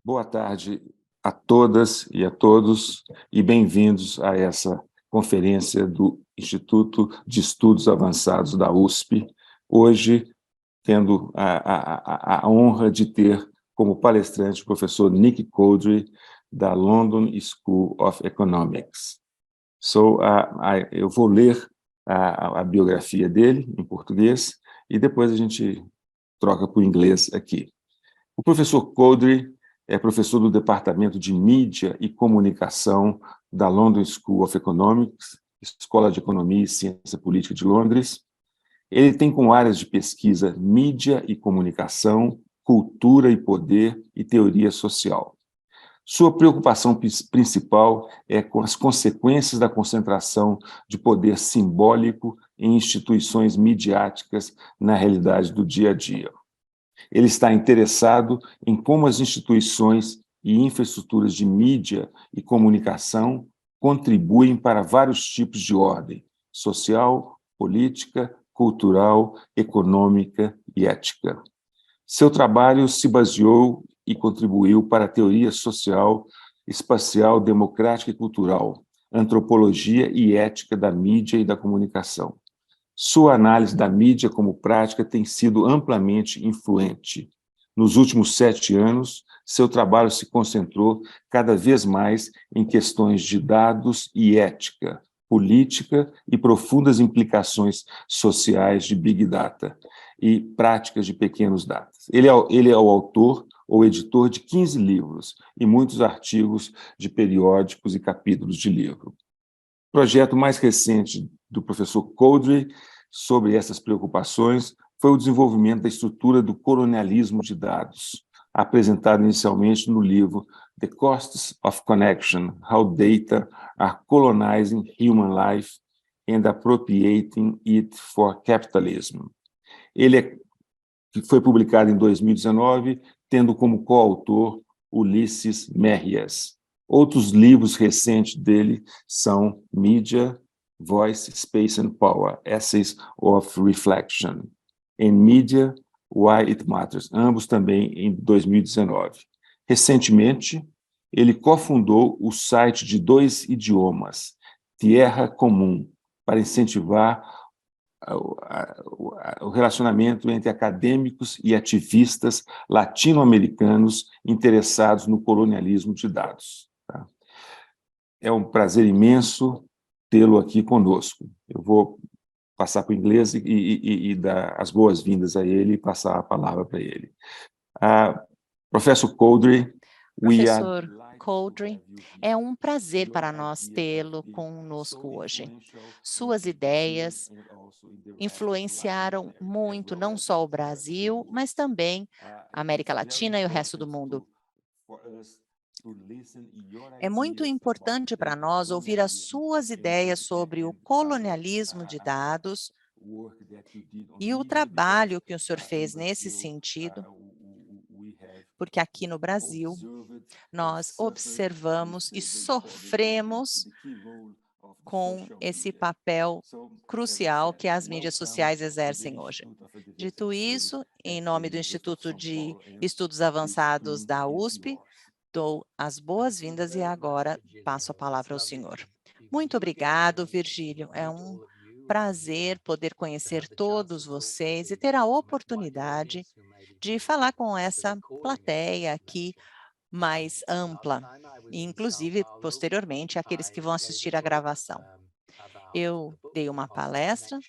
Boa tarde a todas e a todos e bem-vindos a essa conferência do Instituto de Estudos Avançados da USP, hoje tendo a honra de ter como palestrante o professor Nick Cowdery, da London School of Economics. Eu vou ler a biografia dele em português e depois a gente troca para o inglês aqui. O professor Cowdery é professor do Departamento de Mídia e Comunicação da London School of Economics, Escola de Economia e Ciência Política de Londres. Ele tem como áreas de pesquisa mídia e comunicação, cultura e poder e teoria social. Sua preocupação principal é com as consequências da concentração de poder simbólico em instituições midiáticas na realidade do dia a dia. Ele está interessado em como as instituições e infraestruturas de mídia e comunicação contribuem para vários tipos de ordem social, política, cultural, econômica e ética. Seu trabalho se baseou e contribuiu para a teoria social, espacial, democrática e cultural, antropologia e ética da mídia e da comunicação. Sua análise da mídia como prática tem sido amplamente influente. Nos últimos 7 anos, seu trabalho se concentrou cada vez mais em questões de dados e ética, política e profundas implicações sociais de Big Data e práticas de pequenos dados. Ele é o autor ou editor de 15 livros e muitos artigos de periódicos e capítulos de livro. O projeto mais recente do professor Cowdery sobre essas preocupações foi o desenvolvimento da estrutura do colonialismo de dados, apresentado inicialmente no livro The Costs of Connection: How Data are Colonizing Human Life and Appropriating It for Capitalism. Ele foi publicado em 2019, tendo como coautor Ulisses Merrias. Outros livros recentes dele são Media, Voice, Space and Power, Essays of Reflection, and Media, Why It Matters, ambos também em 2019. Recentemente, ele cofundou o site de 2 idiomas, Tierra Comum, para incentivar o relacionamento entre acadêmicos e ativistas latino-americanos interessados no colonialismo de dados. Tá? É um prazer imenso tê-lo aqui conosco. Eu vou passar para o inglês e dar as boas-vindas a ele e passar a palavra para ele. Professor Cowdery, Professor Cowdery, é um prazer para nós tê-lo conosco hoje. Suas ideias influenciaram muito não só o Brasil, mas também a América Latina e o resto do mundo. É muito importante para nós ouvir as suas ideias sobre o colonialismo de dados e o trabalho que o senhor fez nesse sentido, porque aqui no Brasil nós observamos e sofremos com esse papel crucial que as mídias sociais exercem hoje. Dito isso, em nome do Instituto de Estudos Avançados da USP, dou as boas-vindas e agora passo a palavra ao senhor. Muito obrigado, Virgílio. É um prazer poder conhecer todos vocês e ter a oportunidade de falar com essa plateia aqui mais ampla, e inclusive, posteriormente, aqueles que vão assistir à gravação. Eu dei uma palestra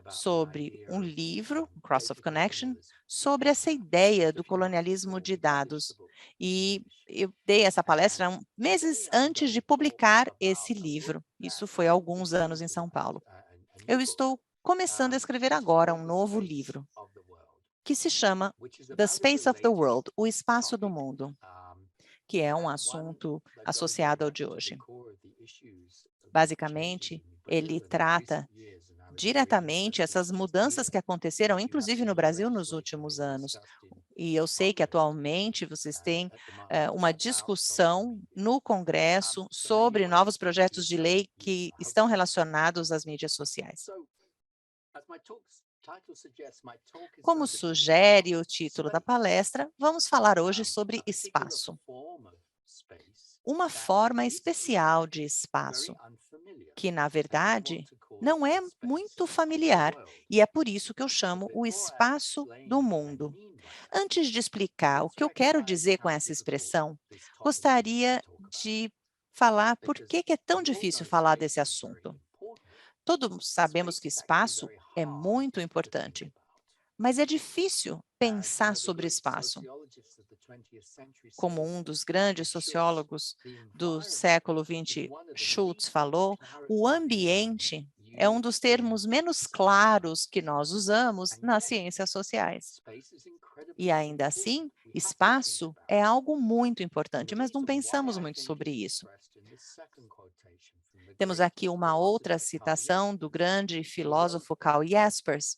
sobre um livro, Cross of Connection, sobre essa ideia do colonialismo de dados. E eu dei essa palestra meses antes de publicar esse livro. Isso foi há alguns anos em São Paulo. Eu estou começando a escrever agora um novo livro, que se chama The Space of the World, o espaço do mundo, que é um assunto associado ao de hoje. Basicamente, ele trata diretamente essas mudanças que aconteceram, inclusive no Brasil, nos últimos anos. E eu sei que atualmente vocês têm uma discussão no Congresso sobre novos projetos de lei que estão relacionados às mídias sociais. Como sugere o título da palestra, vamos falar hoje sobre espaço. Uma forma especial de espaço, que, na verdade, não é muito familiar, e é por isso que eu chamo o espaço do mundo. Antes de explicar o que eu quero dizer com essa expressão, gostaria de falar por que é tão difícil falar desse assunto. Todos sabemos que espaço é muito importante, mas é difícil pensar sobre espaço. Como um dos grandes sociólogos do século XX, Schultz, falou, o ambiente é um dos termos menos claros que nós usamos nas ciências sociais. E ainda assim, espaço é algo muito importante, mas não pensamos muito sobre isso. Temos aqui uma outra citação do grande filósofo Karl Jaspers,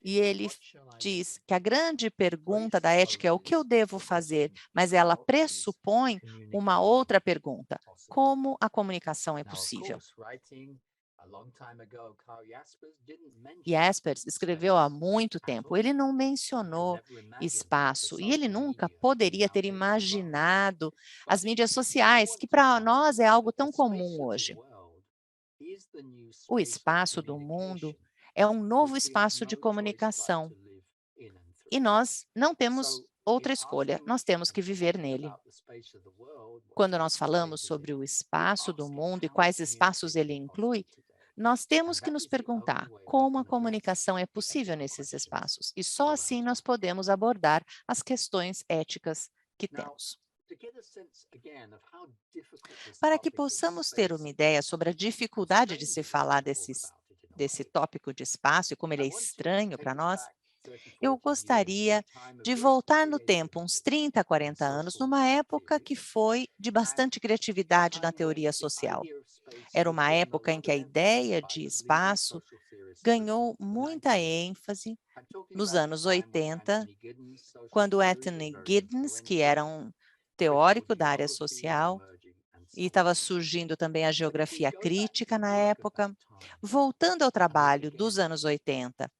e ele diz que a grande pergunta da ética é o que eu devo fazer, mas ela pressupõe uma outra pergunta: como a comunicação é possível? Jaspers escreveu há muito tempo, ele não mencionou espaço, e ele nunca poderia ter imaginado as mídias sociais, que para nós é algo tão comum hoje. O espaço do mundo é um novo espaço de comunicação, e nós não temos outra escolha, nós temos que viver nele. Quando nós falamos sobre o espaço do mundo e quais espaços ele inclui, nós temos que nos perguntar como a comunicação é possível nesses espaços, e só assim nós podemos abordar as questões éticas que temos. Para que possamos ter uma ideia sobre a dificuldade de se falar desse tópico de espaço e como ele é estranho para nós, eu gostaria de voltar no tempo uns 30, 40 anos, numa época que foi de bastante criatividade na teoria social. Era uma época em que a ideia de espaço ganhou muita ênfase nos anos 80, quando Anthony Giddens, que era um teórico da área social, e estava surgindo também a geografia crítica na época. Voltando ao trabalho dos anos 80,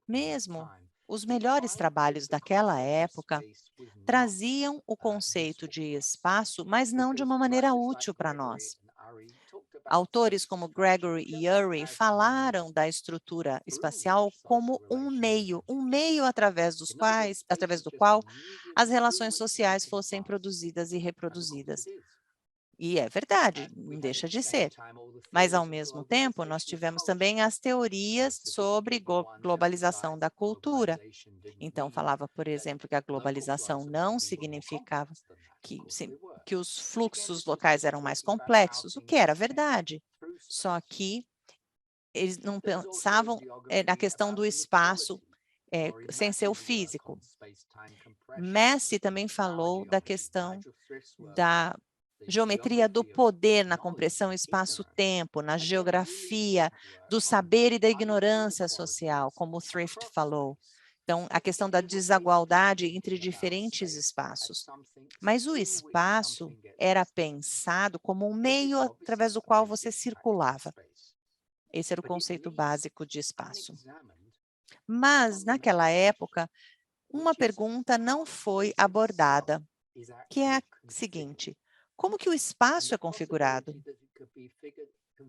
mesmo os melhores trabalhos daquela época traziam o conceito de espaço, mas não de uma maneira útil para nós. Autores como Gregory e Urey falaram da estrutura espacial como um meio através do qual as relações sociais fossem produzidas e reproduzidas. E é verdade, não deixa de ser. Mas, ao mesmo tempo, nós tivemos também as teorias sobre globalização da cultura. Então, falava, por exemplo, que a globalização não significava que os fluxos locais eram mais complexos, o que era verdade. Só que eles não pensavam na questão do espaço sem ser o físico. Messi também falou da questão da geometria do poder na compressão espaço-tempo, na geografia do saber e da ignorância social, como o Thrift falou. Então, a questão da desigualdade entre diferentes espaços. Mas o espaço era pensado como um meio através do qual você circulava. Esse era o conceito básico de espaço. Mas, naquela época, uma pergunta não foi abordada, que é a seguinte: como que o espaço é configurado?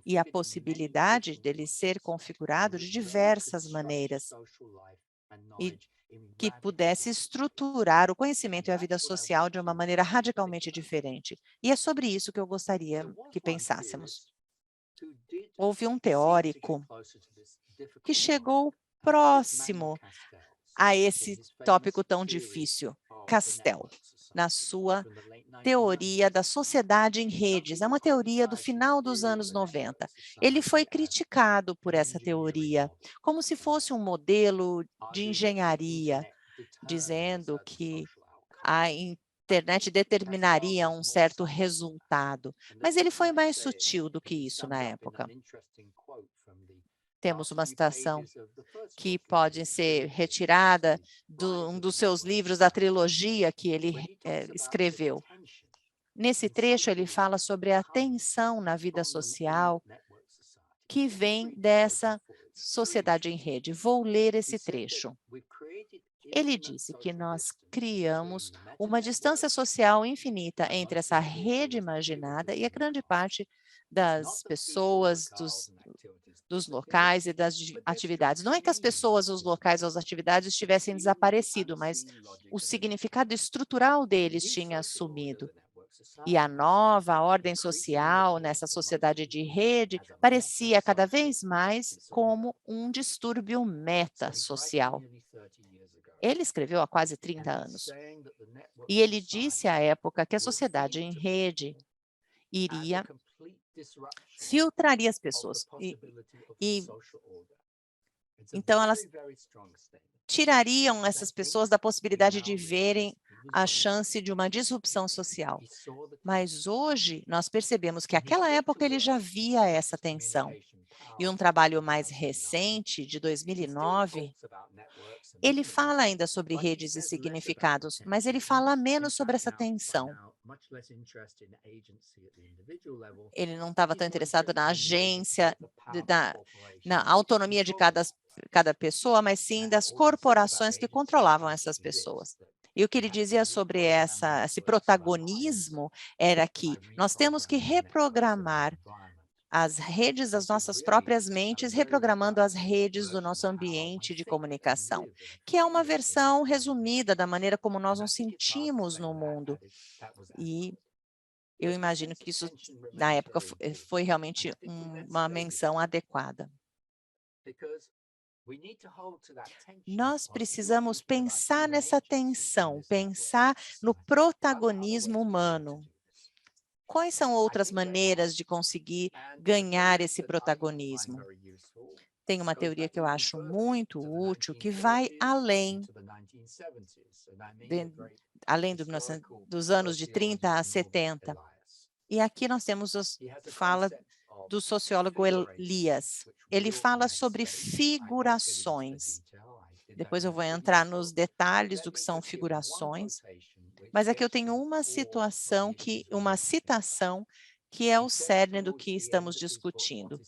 E a possibilidade dele ser configurado de diversas maneiras, e que pudesse estruturar o conhecimento e a vida social de uma maneira radicalmente diferente. E é sobre isso que eu gostaria que pensássemos. Houve um teórico que chegou próximo a esse tópico tão difícil, Castell, na sua teoria da sociedade em redes. É uma teoria do final dos anos 90. Ele foi criticado por essa teoria, como se fosse um modelo de engenharia, dizendo que a internet determinaria um certo resultado. Mas ele foi mais sutil do que isso na época. Temos uma citação que pode ser retirada de um dos seus livros da trilogia que ele escreveu. Nesse trecho, ele fala sobre a tensão na vida social que vem dessa sociedade em rede. Vou ler esse trecho. Ele disse que nós criamos uma distância social infinita entre essa rede imaginada e a grande parte das pessoas, dos locais e das atividades. Não é que as pessoas, os locais ou as atividades tivessem desaparecido, mas o significado estrutural deles tinha sumido. E a nova ordem social nessa sociedade de rede parecia cada vez mais como um distúrbio metasocial. Ele escreveu há quase 30 anos. E ele disse à época que a sociedade em rede filtraria as pessoas. Então, elas tirariam essas pessoas da possibilidade de verem a chance de uma disrupção social. Mas hoje, nós percebemos que naquela época ele já via essa tensão. E um trabalho mais recente, de 2009, ele fala ainda sobre redes e significados, mas ele fala menos sobre essa tensão. Ele não estava tão interessado na agência, na autonomia de cada pessoa, mas sim das corporações que controlavam essas pessoas. E o que ele dizia sobre esse protagonismo era que nós temos que reprogramar as redes das nossas próprias mentes, reprogramando as redes do nosso ambiente de comunicação, que é uma versão resumida da maneira como nós nos sentimos no mundo. E eu imagino que isso, na época, foi realmente uma menção adequada. Nós precisamos pensar nessa tensão, pensar no protagonismo humano. Quais são outras maneiras de conseguir ganhar esse protagonismo? Tem uma teoria que eu acho muito útil, que vai além dos anos de 30 a 70. E aqui nós temos fala do sociólogo Elias. Ele fala sobre figurações. Depois eu vou entrar nos detalhes do que são figurações, mas aqui eu tenho uma citação que é o cerne do que estamos discutindo.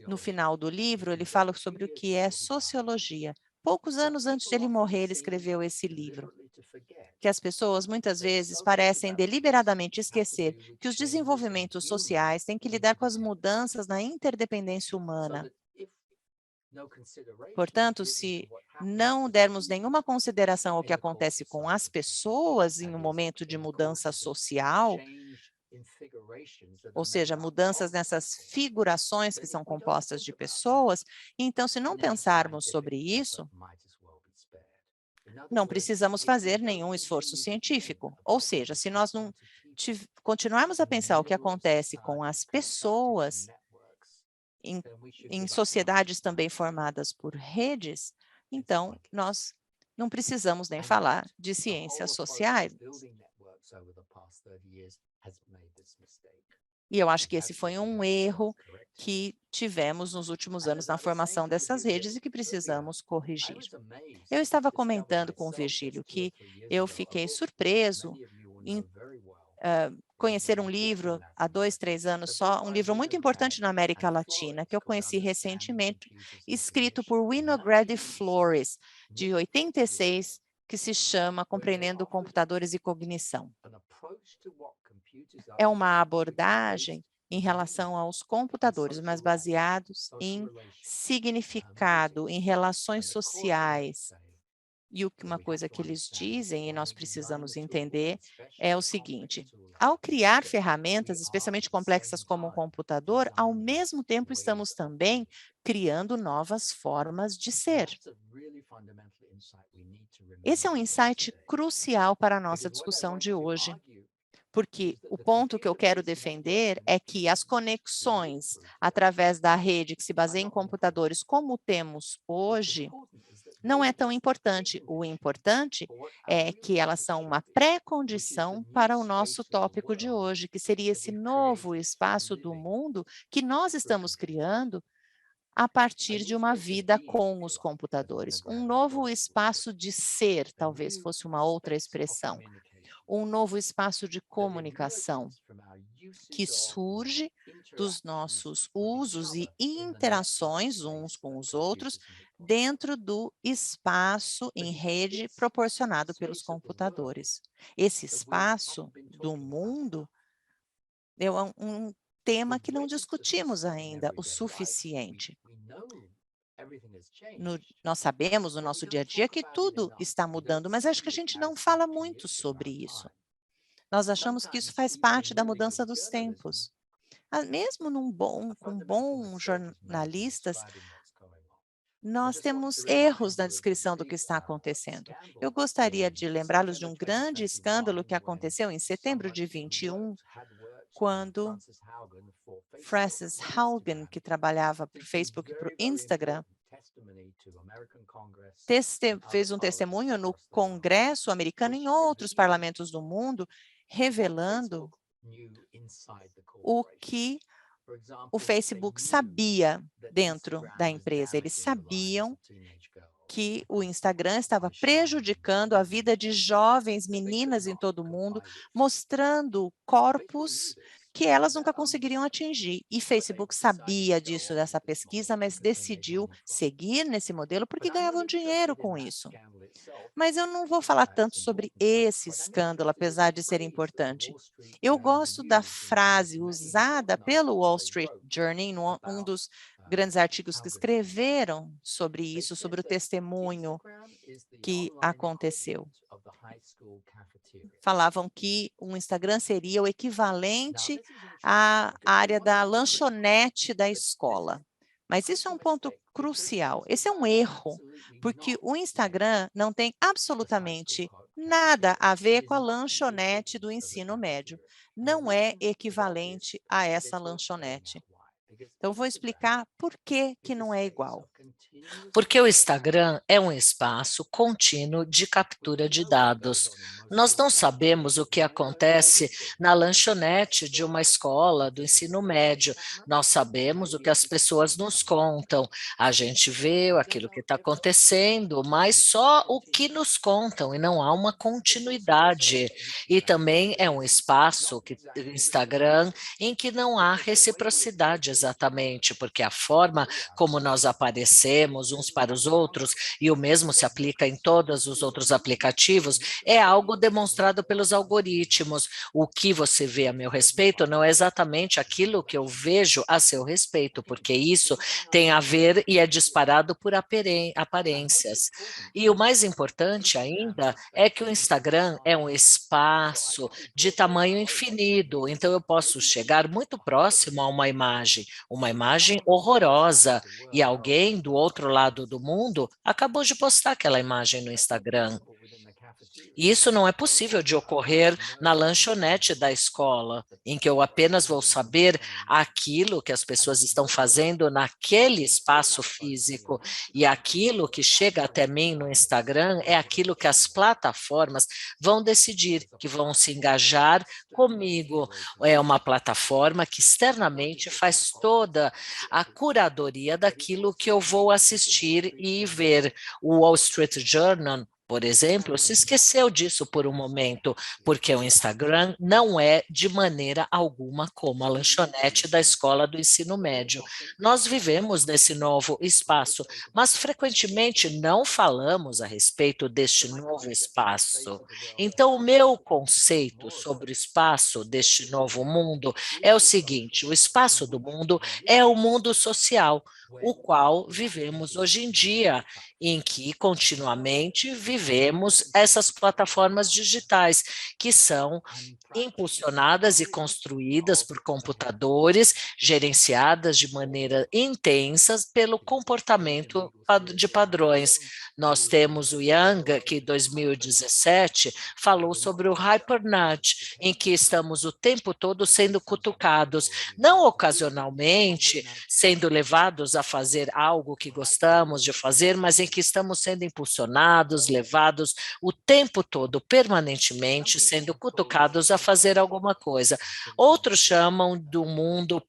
No final do livro, ele fala sobre o que é sociologia. Poucos anos antes de ele morrer, ele escreveu esse livro. Que as pessoas, muitas vezes, parecem deliberadamente esquecer que os desenvolvimentos sociais têm que lidar com as mudanças na interdependência humana. Portanto, se não dermos nenhuma consideração ao que acontece com as pessoas em um momento de mudança social, ou seja, mudanças nessas figurações que são compostas de pessoas, então, se não pensarmos sobre isso, não precisamos fazer nenhum esforço científico. Ou seja, se nós não continuarmos a pensar o que acontece com as pessoas em sociedades também formadas por redes, então nós não precisamos nem falar de ciências sociais. E eu acho que esse foi um erro que tivemos nos últimos anos na formação dessas redes e que precisamos corrigir. Eu estava comentando com o Virgílio que eu fiquei surpreso em conhecer um livro há 2, 3 anos só, um livro muito importante na América Latina, que eu conheci recentemente, escrito por Winograd Flores, de 86, que se chama Compreendendo Computadores e Cognição. É uma abordagem em relação aos computadores, mas baseados em significado, em relações sociais. E uma coisa que eles dizem, e nós precisamos entender, é o seguinte: ao criar ferramentas, especialmente complexas como um computador, ao mesmo tempo estamos também criando novas formas de ser. Esse é um insight crucial para a nossa discussão de hoje, porque o ponto que eu quero defender é que as conexões através da rede que se baseia em computadores, como temos hoje, não é tão importante. O importante é que elas são uma pré-condição para o nosso tópico de hoje, que seria esse novo espaço do mundo que nós estamos criando a partir de uma vida com os computadores. Um novo espaço de ser, talvez fosse uma outra expressão. Um novo espaço de comunicação. que surge dos nossos usos e interações uns com os outros dentro do espaço em rede proporcionado pelos computadores. Esse espaço do mundo é um tema que não discutimos ainda o suficiente. Nós sabemos no nosso dia a dia que tudo está mudando, mas acho que a gente não fala muito sobre isso. Nós achamos que isso faz parte da mudança dos tempos. Mesmo com bons jornalistas, nós temos erros na descrição do que está acontecendo. Eu gostaria de lembrá-los de um grande escândalo que aconteceu em setembro de 21, quando Frances Haugen, que trabalhava para o Facebook e para o Instagram, fez um testemunho no Congresso americano e em outros parlamentos do mundo, revelando o que o Facebook sabia dentro da empresa. Eles sabiam que o Instagram estava prejudicando a vida de jovens meninas em todo o mundo, mostrando corpos que elas nunca conseguiriam atingir. E Facebook sabia disso, dessa pesquisa, mas decidiu seguir nesse modelo porque ganhavam dinheiro com isso. Mas eu não vou falar tanto sobre esse escândalo, apesar de ser importante. Eu gosto da frase usada pelo Wall Street Journal, um dos grandes artigos que escreveram sobre isso, sobre o testemunho que aconteceu. Falavam que o Instagram seria o equivalente à área da lanchonete da escola. Mas isso é um ponto crucial. Esse é um erro, porque o Instagram não tem absolutamente nada a ver com a lanchonete do ensino médio. Não é equivalente a essa lanchonete. Então, vou explicar por que não é igual. Porque o Instagram é um espaço contínuo de captura de dados. Nós não sabemos o que acontece na lanchonete de uma escola do ensino médio. Nós sabemos o que as pessoas nos contam. A gente vê aquilo que está acontecendo, mas só o que nos contam, e não há uma continuidade. E também é um espaço, o Instagram, em que não há reciprocidade exatamente, porque a forma como nós aparecemos uns para os outros, e o mesmo se aplica em todos os outros aplicativos, é algo demonstrado pelos algoritmos. O que você vê a meu respeito não é exatamente aquilo que eu vejo a seu respeito, porque isso tem a ver e é disparado por aparências. E o mais importante ainda é que o Instagram é um espaço de tamanho infinito, então eu posso chegar muito próximo a uma imagem horrorosa, e alguém do outro lado do mundo acabou de postar aquela imagem no Instagram. E isso não é possível de ocorrer na lanchonete da escola, em que eu apenas vou saber aquilo que as pessoas estão fazendo naquele espaço físico, e aquilo que chega até mim no Instagram é aquilo que as plataformas vão decidir, que vão se engajar comigo. É uma plataforma que externamente faz toda a curadoria daquilo que eu vou assistir e ver. O Wall Street Journal, por exemplo, se esqueceu disso por um momento, porque o Instagram não é de maneira alguma como a lanchonete da escola do ensino médio. Nós vivemos nesse novo espaço, mas frequentemente não falamos a respeito deste novo espaço. Então, o meu conceito sobre o espaço deste novo mundo é o seguinte: o espaço do mundo é o mundo social, o qual vivemos hoje em dia, em que continuamente vivemos essas plataformas digitais, que são impulsionadas e construídas por computadores, gerenciadas de maneira intensa pelo comportamento de padrões. Nós temos o Young, que em 2017 falou sobre o hypernudge, em que estamos o tempo todo sendo cutucados, não ocasionalmente, sendo levados a fazer algo que gostamos de fazer, mas em que estamos sendo impulsionados, levados o tempo todo, permanentemente, sendo cutucados a fazer alguma coisa. Outros chamam do mundo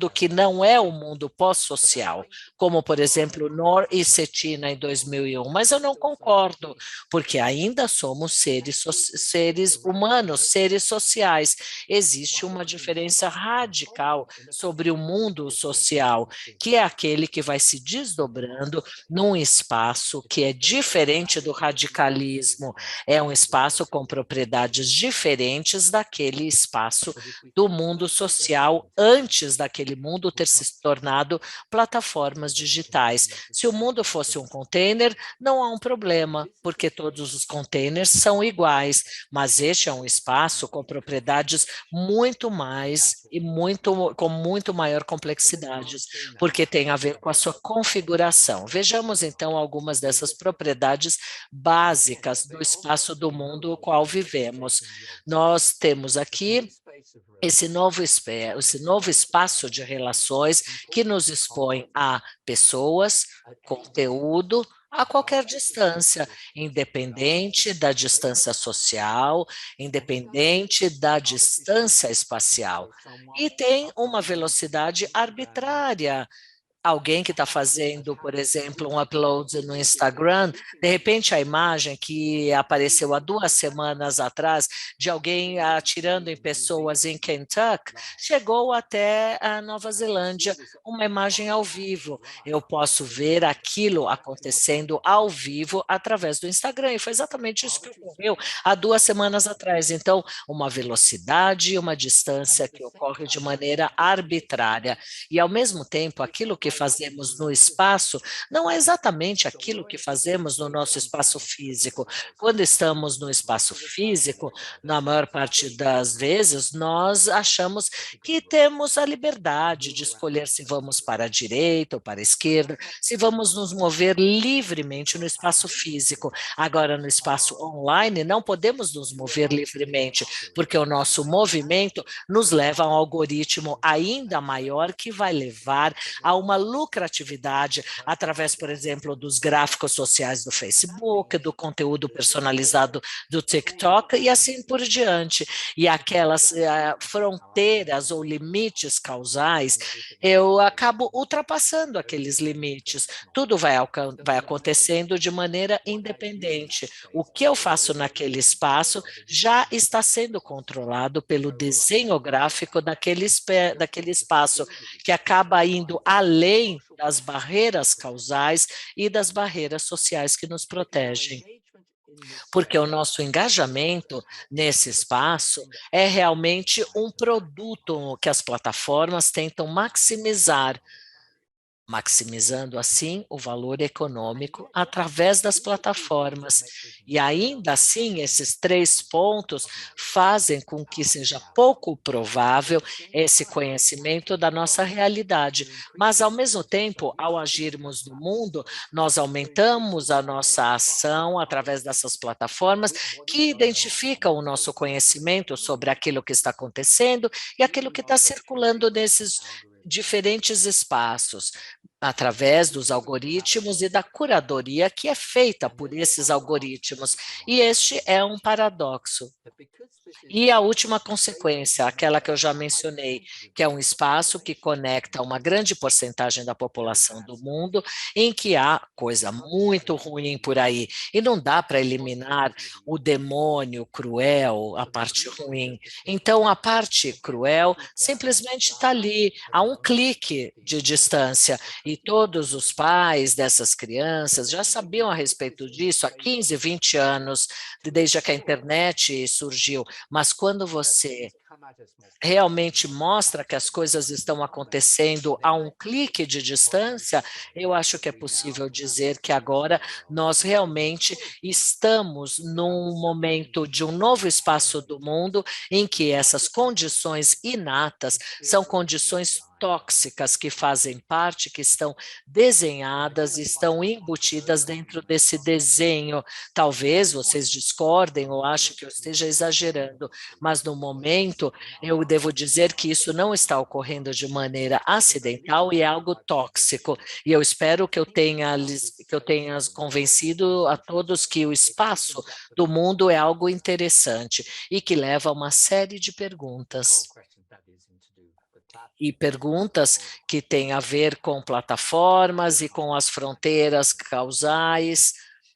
que não é o mundo pós-social, como, por exemplo, Nor e Cetina em 2001, mas eu não concordo, porque ainda somos seres humanos, seres sociais. Existe uma diferença radical sobre o mundo social, que é aquele que vai se desdobrando num espaço que é diferente do radicalismo, é um espaço com propriedades diferentes daquele espaço do mundo social antes daquele mundo ter se tornado plataformas digitais. Se o mundo fosse um container, não há um problema, porque todos os containers são iguais, mas este é um espaço com propriedades muito mais e com muito maior complexidade, porque tem a ver com a sua configuração. Vejamos então algumas dessas propriedades básicas do espaço do mundo no qual vivemos. Nós temos aqui esse novo espaço de relações que nos expõe a pessoas, conteúdo, a qualquer distância, independente da distância social, independente da distância espacial. E tem uma velocidade arbitrária. Alguém que está fazendo, por exemplo, um upload no Instagram, de repente a imagem que apareceu há 2 semanas atrás de alguém atirando em pessoas em Kentucky, chegou até a Nova Zelândia, uma imagem ao vivo. Eu posso ver aquilo acontecendo ao vivo através do Instagram, e foi exatamente isso que ocorreu há 2 semanas atrás. Então, uma velocidade e uma distância que ocorre de maneira arbitrária. E, ao mesmo tempo, aquilo que fazemos no espaço não é exatamente aquilo que fazemos no nosso espaço físico. Quando estamos no espaço físico, na maior parte das vezes, nós achamos que temos a liberdade de escolher se vamos para a direita ou para a esquerda, se vamos nos mover livremente no espaço físico. Agora, no espaço online, não podemos nos mover livremente, porque o nosso movimento nos leva a um algoritmo ainda maior que vai levar a uma lucratividade através, por exemplo, dos gráficos sociais do Facebook, do conteúdo personalizado do TikTok e assim por diante. E aquelas fronteiras ou limites causais, eu acabo ultrapassando aqueles limites. Tudo vai acontecendo de maneira independente. O que eu faço naquele espaço já está sendo controlado pelo desenho gráfico daquele espaço, que acaba indo além das barreiras causais e das barreiras sociais que nos protegem. Porque o nosso engajamento nesse espaço é realmente um produto que as plataformas tentam maximizar, maximizando assim o valor econômico através das plataformas. E ainda assim, esses 3 pontos fazem com que seja pouco provável esse conhecimento da nossa realidade. Mas, ao mesmo tempo, ao agirmos no mundo, nós aumentamos a nossa ação através dessas plataformas que identificam o nosso conhecimento sobre aquilo que está acontecendo e aquilo que está circulando nesses diferentes espaços, através dos algoritmos e da curadoria que é feita por esses algoritmos. E este é um paradoxo. E a última consequência, aquela que eu já mencionei, que é um espaço que conecta uma grande porcentagem da população do mundo, em que há coisa muito ruim por aí. E não dá para eliminar o demônio cruel, a parte ruim. Então, a parte cruel simplesmente está ali, a um clique de distância. E todos os pais dessas crianças já sabiam a respeito disso há 15, 20 anos, desde que a internet surgiu. Mas quando você realmente mostra que as coisas estão acontecendo a um clique de distância, eu acho que é possível dizer que agora nós realmente estamos num momento de um novo espaço do mundo em que essas condições inatas são condições tóxicas que fazem parte, que estão desenhadas, estão embutidas dentro desse desenho. Talvez vocês discordem ou achem que eu esteja exagerando, mas no momento momento, eu devo dizer que isso não está ocorrendo de maneira acidental e é algo tóxico. E eu espero que eu tenha convencido a todos que o espaço do mundo é algo interessante e que leva a uma série de perguntas. E perguntas que têm a ver com plataformas e com as fronteiras causais,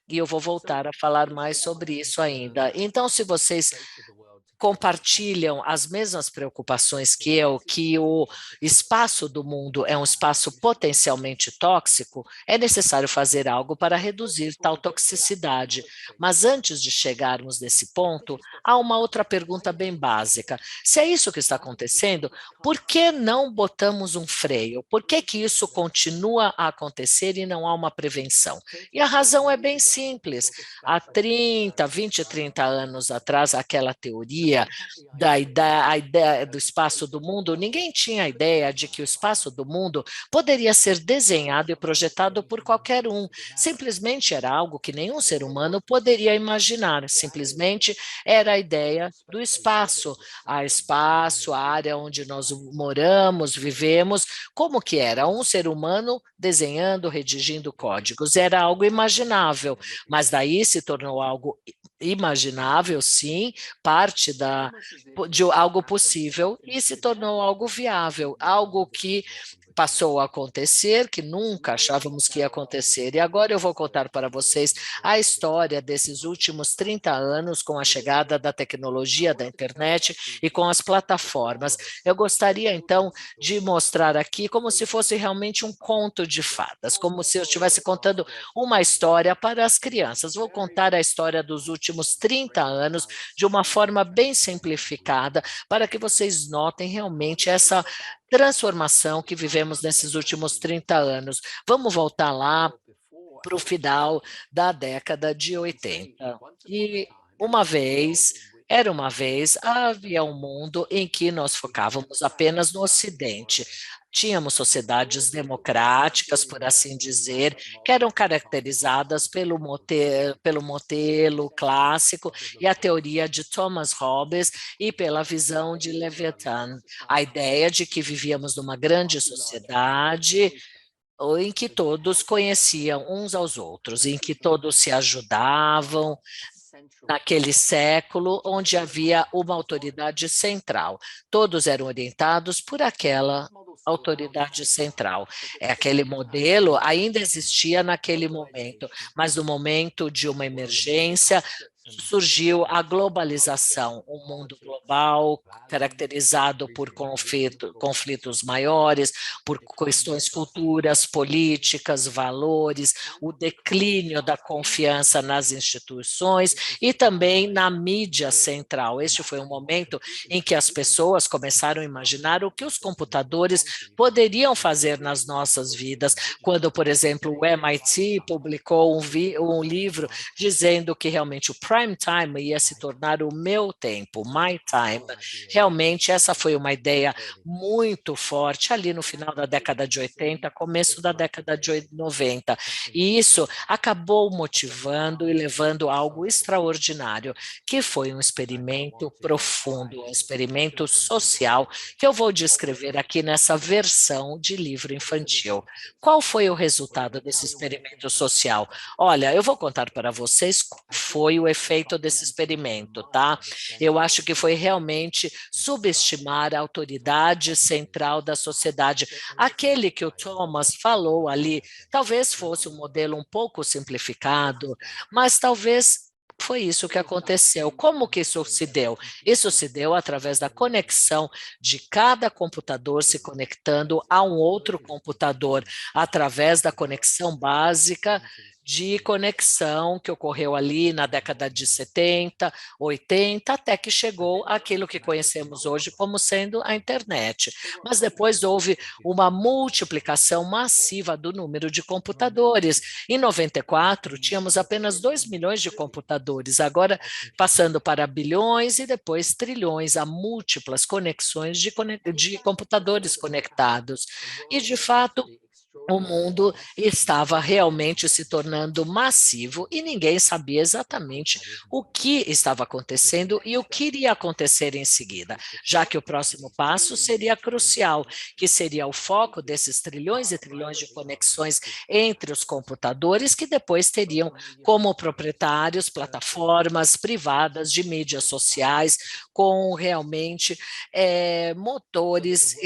e eu vou voltar a falar mais sobre isso ainda. Então, se vocês compartilham as mesmas preocupações que eu, que o espaço do mundo é um espaço potencialmente tóxico, é necessário fazer algo para reduzir tal toxicidade. Mas antes de chegarmos nesse ponto, há uma outra pergunta bem básica. Se é isso que está acontecendo, por que não botamos um freio? Por que que isso continua a acontecer e não há uma prevenção? E a razão é bem simples. Há 20, 30 anos atrás, aquela teoria a ideia do espaço do mundo, ninguém tinha a ideia de que o espaço do mundo poderia ser desenhado e projetado por qualquer um. Simplesmente era algo que nenhum ser humano poderia imaginar. Simplesmente era a ideia do espaço. A área onde nós moramos, vivemos, como que era? Um ser humano desenhando, redigindo códigos. Era algo imaginável, mas daí se tornou algo imaginável, sim, parte de algo possível e se tornou algo viável, algo que passou a acontecer, que nunca achávamos que ia acontecer. E agora eu vou contar para vocês a história desses últimos 30 anos com a chegada da tecnologia, da internet e com as plataformas. Eu gostaria, então, de mostrar aqui como se fosse realmente um conto de fadas, como se eu estivesse contando uma história para as crianças. Vou contar a história dos últimos 30 anos de uma forma bem simplificada, para que vocês notem realmente essa transformação que vivemos nesses últimos 30 anos. Vamos voltar lá para o final da década de 80. E era uma vez, havia um mundo em que nós focávamos apenas no Ocidente. Tínhamos sociedades democráticas, por assim dizer, que eram caracterizadas pelo modelo clássico e a teoria de Thomas Hobbes e pela visão de Leviathan. A ideia de que vivíamos numa grande sociedade em que todos conheciam uns aos outros, em que todos se ajudavam, naquele século onde havia uma autoridade central. Todos eram orientados por aquela autoridade central. Aquele modelo ainda existia naquele momento, mas no momento de uma emergência, surgiu a globalização, um mundo global caracterizado por conflitos maiores, por questões culturas, políticas, valores, o declínio da confiança nas instituições e também na mídia central. Este foi um momento em que as pessoas começaram a imaginar o que os computadores poderiam fazer nas nossas vidas, quando, por exemplo, o MIT publicou um livro dizendo que realmente o prime time ia se tornar o meu tempo, my time. Realmente essa foi uma ideia muito forte ali no final da década de 80, começo da década de 90. E isso acabou motivando e levando a algo extraordinário, que foi um experimento profundo, um experimento social, que eu vou descrever aqui nessa versão de livro infantil. Qual foi o resultado desse experimento social? Olha, eu vou contar para vocês qual foi o efeito desse experimento, tá? Eu acho que foi realmente subestimar a autoridade central da sociedade. Aquele que o Thomas falou ali, talvez fosse um modelo um pouco simplificado, mas talvez foi isso que aconteceu. Como que isso se deu? Isso se deu através da conexão de cada computador se conectando a um outro computador, através da conexão básica de conexão que ocorreu ali na década de 70, 80, até que chegou aquilo que conhecemos hoje como sendo a internet. Mas depois houve uma multiplicação massiva do número de computadores. Em 94, tínhamos apenas 2 milhões de computadores, agora passando para bilhões e depois trilhões, a múltiplas conexões de computadores conectados. E, de fato, o mundo estava realmente se tornando massivo e ninguém sabia exatamente o que estava acontecendo e o que iria acontecer em seguida, já que o próximo passo seria crucial, que seria o foco desses trilhões e trilhões de conexões entre os computadores, que depois teriam como proprietários plataformas privadas de mídias sociais com realmente motores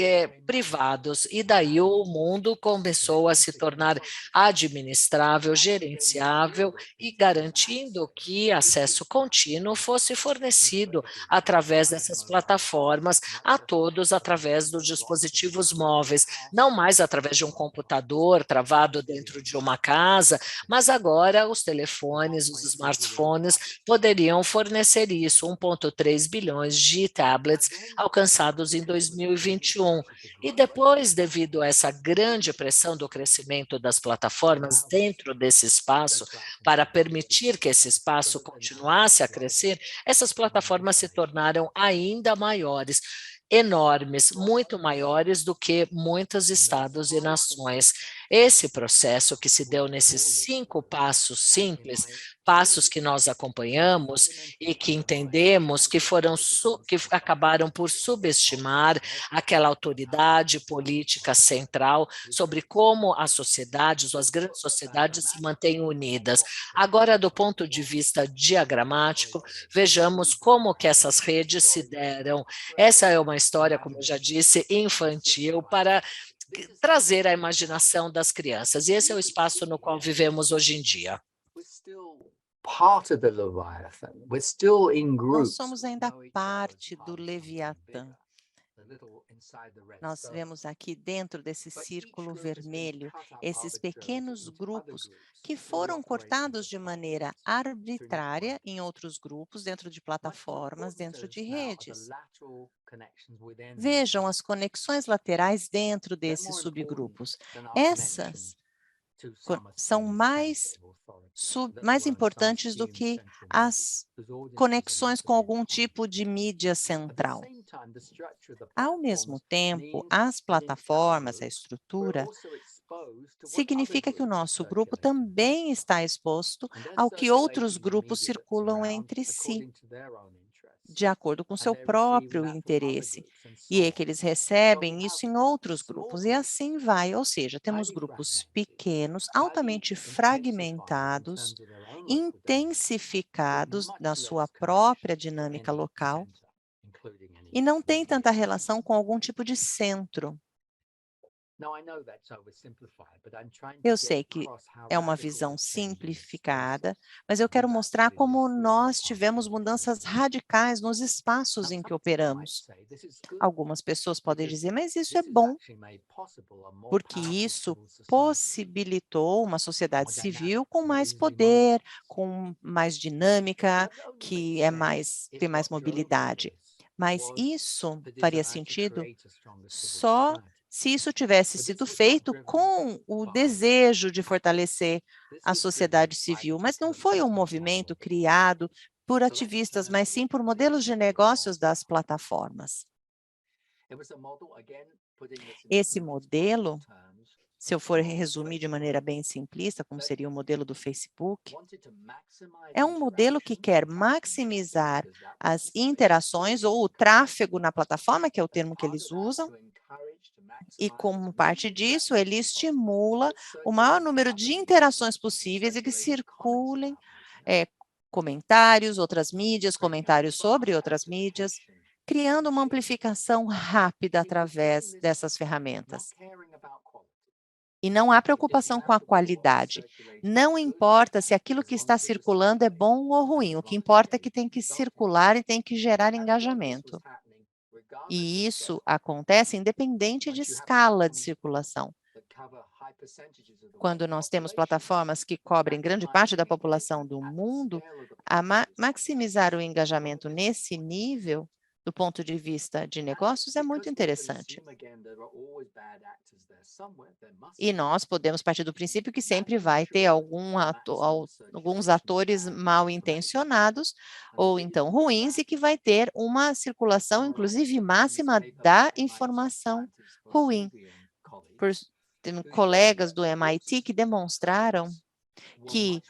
privados, e daí o mundo começou a se tornar administrável, gerenciável e garantindo que acesso contínuo fosse fornecido através dessas plataformas a todos através dos dispositivos móveis, não mais através de um computador travado dentro de uma casa, mas agora os telefones, os smartphones poderiam fornecer isso, 1,3 bilhões de tablets alcançados em 2021. E depois, devido a essa grande pressão do crescimento das plataformas dentro desse espaço, para permitir que esse espaço continuasse a crescer, essas plataformas se tornaram ainda maiores, enormes, muito maiores do que muitos estados e nações. Esse processo que se deu nesses 5 passos simples, passos que nós acompanhamos e que entendemos que que acabaram por subestimar aquela autoridade política central sobre como as sociedades, ou as grandes sociedades, se mantêm unidas. Agora, do ponto de vista diagramático, vejamos como que essas redes se deram. Essa é uma história, como eu já disse, infantil, para trazer a imaginação das crianças. E esse é o espaço no qual vivemos hoje em dia. Nós somos ainda parte do Leviatã. Nós vemos aqui dentro desse círculo vermelho esses pequenos grupos que foram cortados de maneira arbitrária em outros grupos, dentro de plataformas, dentro de redes. Vejam as conexões laterais dentro desses subgrupos. Essas são mais importantes do que as conexões com algum tipo de mídia central. Ao mesmo tempo, as plataformas, a estrutura, significa que o nosso grupo também está exposto ao que outros grupos circulam entre si, de acordo com seu próprio interesse, e é que eles recebem isso em outros grupos, e assim vai, ou seja, temos grupos pequenos, altamente fragmentados, intensificados na sua própria dinâmica local, e não tem tanta relação com algum tipo de centro. Eu sei que é uma visão simplificada, mas eu quero mostrar como nós tivemos mudanças radicais nos espaços em que operamos. Algumas pessoas podem dizer, mas isso é bom, porque isso possibilitou uma sociedade civil com mais poder, com mais dinâmica, que tem mais mobilidade. Mas isso faria sentido só se isso tivesse sido feito com o desejo de fortalecer a sociedade civil, mas não foi um movimento criado por ativistas, mas sim por modelos de negócios das plataformas. Esse modelo, se eu for resumir de maneira bem simplista, como seria o modelo do Facebook, é um modelo que quer maximizar as interações ou o tráfego na plataforma, que é o termo que eles usam, e como parte disso, ele estimula o maior número de interações possíveis e que circulem comentários, outras mídias, comentários sobre outras mídias, criando uma amplificação rápida através dessas ferramentas. E não há preocupação com a qualidade. Não importa se aquilo que está circulando é bom ou ruim, o que importa é que tem que circular e tem que gerar engajamento. E isso acontece independente de escala de circulação. Quando nós temos plataformas que cobrem grande parte da população do mundo, maximizar o engajamento nesse nível, do ponto de vista de negócios, é muito interessante. E nós podemos partir do princípio que sempre vai ter alguns atores mal intencionados, ou então ruins, e que vai ter uma circulação, inclusive máxima, da informação ruim, por tem colegas do MIT que demonstraram que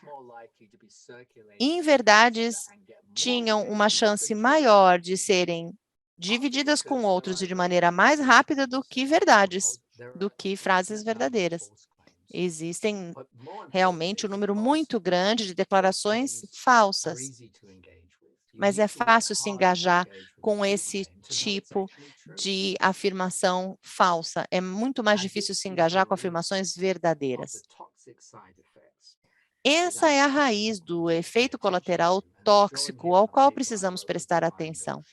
inverdades tinham uma chance maior de serem divididas com outros e de maneira mais rápida do que verdades, do que frases verdadeiras. Existem realmente um número muito grande de declarações falsas, mas é fácil se engajar com esse tipo de afirmação falsa. É muito mais difícil se engajar com afirmações verdadeiras. Essa é a raiz do efeito colateral tóxico ao qual precisamos prestar atenção.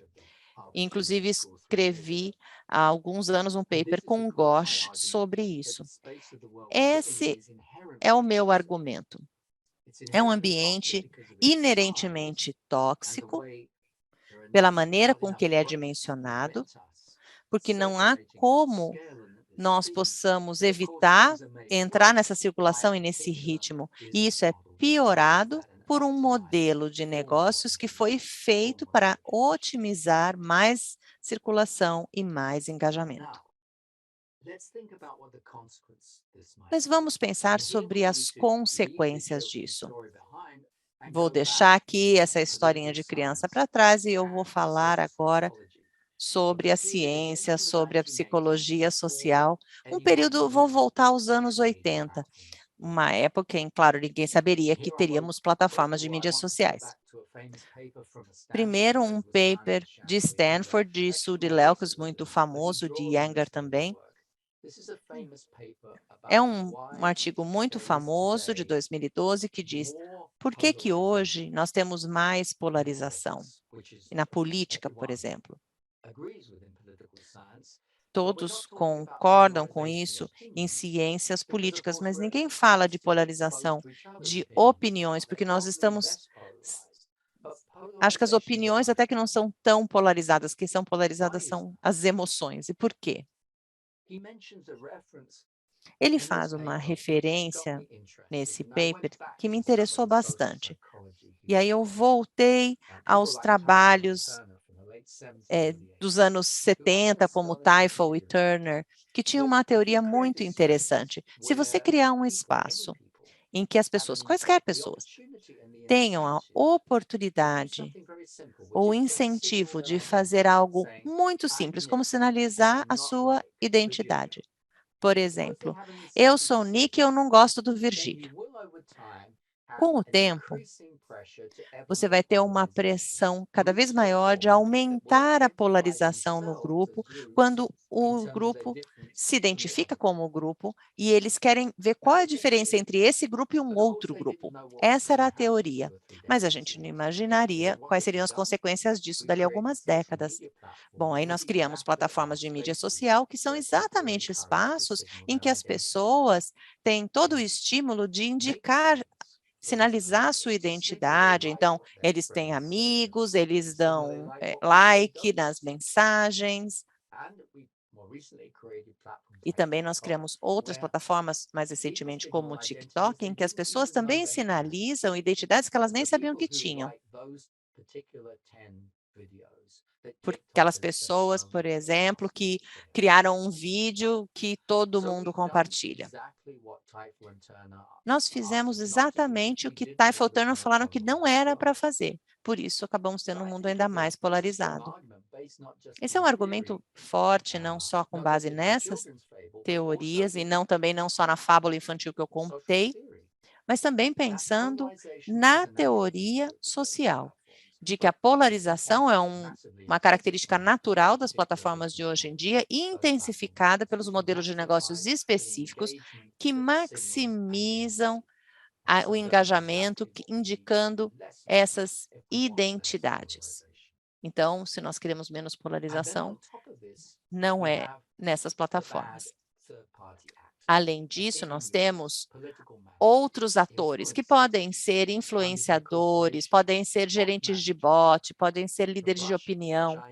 Inclusive, escrevi há alguns anos um paper com o Ghosh sobre isso. Esse é o meu argumento. É um ambiente inerentemente tóxico, pela maneira com que ele é dimensionado, porque não há como nós possamos evitar entrar nessa circulação e nesse ritmo. E isso é piorado por um modelo de negócios que foi feito para otimizar mais circulação e mais engajamento. Mas vamos pensar sobre as consequências disso. Vou deixar aqui essa historinha de criança para trás e eu vou falar agora sobre a ciência, sobre a psicologia social. Vou voltar aos anos 80, uma época em, claro, ninguém saberia que teríamos plataformas de mídias sociais. Primeiro, um paper de Stanford, de Sudi Lelkes, muito famoso, de Younger também. É um artigo muito famoso, de 2012, que diz por que hoje nós temos mais polarização? E na política, por exemplo. Todos concordam com isso em ciências políticas, mas ninguém fala de polarização de opiniões, porque nós estamos... Acho que as opiniões até que não são tão polarizadas, que são polarizadas são as emoções. E por quê? Ele faz uma referência nesse paper que me interessou bastante. E aí eu voltei aos trabalhos dos anos 70, como Teifel e Turner, que tinham uma teoria muito interessante. Se você criar um espaço em que as pessoas, quaisquer pessoas, tenham a oportunidade ou incentivo de fazer algo muito simples, como sinalizar a sua identidade. Por exemplo, eu sou Nick e eu não gosto do Virgílio. Com o tempo, você vai ter uma pressão cada vez maior de aumentar a polarização no grupo, quando o grupo se identifica como grupo e eles querem ver qual é a diferença entre esse grupo e um outro grupo. Essa era a teoria, mas a gente não imaginaria quais seriam as consequências disso dali a algumas décadas. Bom, aí nós criamos plataformas de mídia social que são exatamente espaços em que as pessoas têm todo o estímulo de sinalizar sua identidade. Então, eles têm amigos, eles dão like nas mensagens. E também nós criamos outras plataformas, mais recentemente, como o TikTok, em que as pessoas também sinalizam identidades que elas nem sabiam que tinham. Por aquelas pessoas, por exemplo, que criaram um vídeo que todo mundo compartilha. Nós fizemos exatamente o que Teifel e Turner falaram que não era para fazer. Por isso, acabamos tendo um mundo ainda mais polarizado. Esse é um argumento forte, não só com base nessas teorias, e também não só na fábula infantil que eu contei, mas também pensando na teoria social, de que a polarização é uma característica natural das plataformas de hoje em dia, intensificada pelos modelos de negócios específicos que maximizam o engajamento, indicando essas identidades. Então, se nós queremos menos polarização, não é nessas plataformas. Além disso, nós temos outros atores que podem ser influenciadores, podem ser gerentes de bot, podem ser líderes de opinião,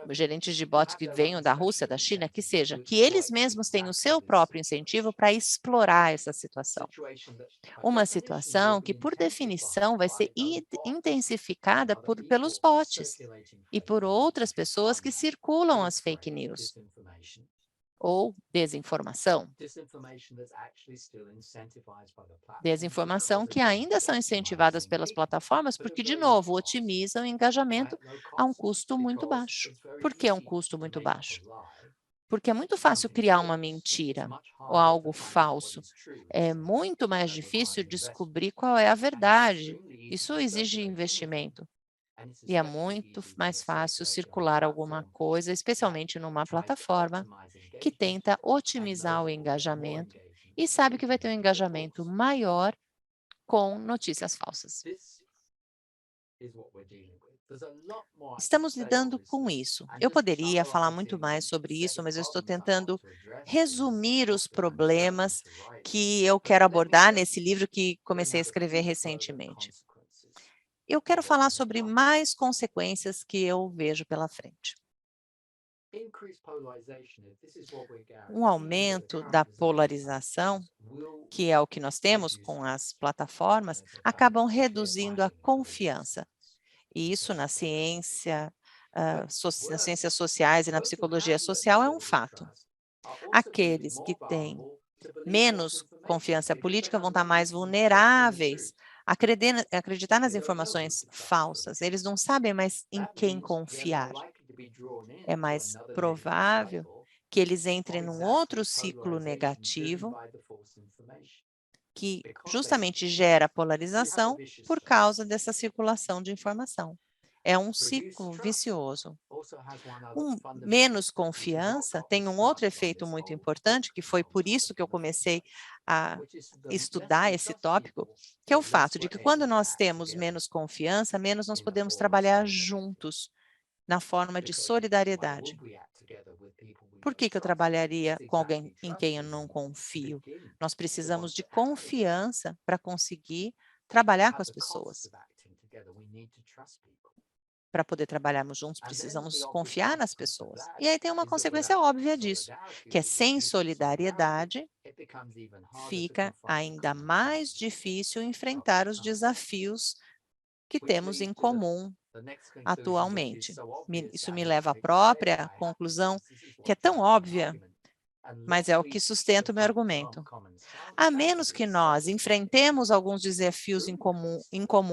gerentes de bots que venham da Rússia, da China, que seja, que eles mesmos têm o seu próprio incentivo para explorar essa situação. Uma situação que, por definição, vai ser intensificada pelos bots e por outras pessoas que circulam as fake news. ou desinformação. Desinformação que ainda são incentivadas pelas plataformas porque, de novo, otimizam o engajamento a um custo muito baixo. Por que um custo muito baixo? Porque é muito fácil criar uma mentira ou algo falso. É muito mais difícil descobrir qual é a verdade. Isso exige investimento. E é muito mais fácil circular alguma coisa, especialmente numa plataforma que tenta otimizar o engajamento e sabe que vai ter um engajamento maior com notícias falsas. Estamos lidando com isso. Eu poderia falar muito mais sobre isso, mas eu estou tentando resumir os problemas que eu quero abordar nesse livro que comecei a escrever recentemente. Eu quero falar sobre mais consequências que eu vejo pela frente. Um aumento da polarização, que é o que nós temos com as plataformas, acabam reduzindo a confiança. E isso na ciência, nas ciências sociais e na psicologia social é um fato. Aqueles que têm menos confiança política vão estar mais vulneráveis a acreditar nas informações falsas. Eles não sabem mais em quem confiar. É mais provável que eles entrem num outro ciclo negativo que justamente gera polarização por causa dessa circulação de informação. É um ciclo vicioso. Menos confiança tem um outro efeito muito importante, que foi por isso que eu comecei a estudar esse tópico, que é o fato de que quando nós temos menos confiança, menos nós podemos trabalhar juntos na forma de solidariedade. Por que eu trabalharia com alguém em quem eu não confio? Nós precisamos de confiança para conseguir trabalhar com as pessoas. Para poder trabalharmos juntos, precisamos confiar nas pessoas. E aí tem uma consequência óbvia disso, que é sem solidariedade, fica ainda mais difícil enfrentar os desafios que temos em comum atualmente. Isso me leva à própria conclusão, que é tão óbvia, mas é o que sustenta o meu argumento. A menos que nós enfrentemos alguns desafios em comum,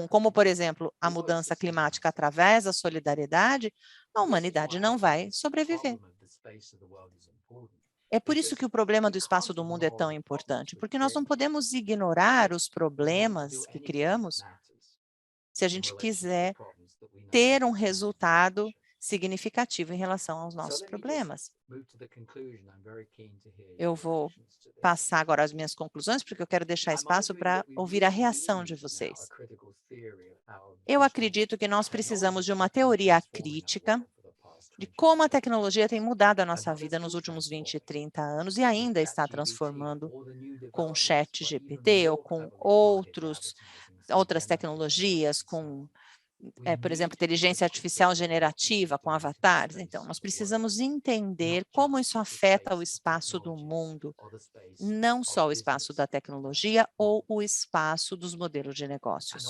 como, por exemplo, a mudança climática através da solidariedade, a humanidade não vai sobreviver. É por isso que o problema do espaço do mundo é tão importante, porque nós não podemos ignorar os problemas que criamos se a gente quiser ter um resultado significativo em relação aos nossos problemas. Eu vou passar agora as minhas conclusões, porque eu quero deixar espaço para ouvir a reação de vocês. Eu acredito que nós precisamos de uma teoria crítica de como a tecnologia tem mudado a nossa vida nos últimos 20 e 30 anos e ainda está transformando com o ChatGPT ou com outras tecnologias, com por exemplo, inteligência artificial generativa com avatares. Então, nós precisamos entender como isso afeta o espaço do mundo, não só o espaço da tecnologia ou o espaço dos modelos de negócios.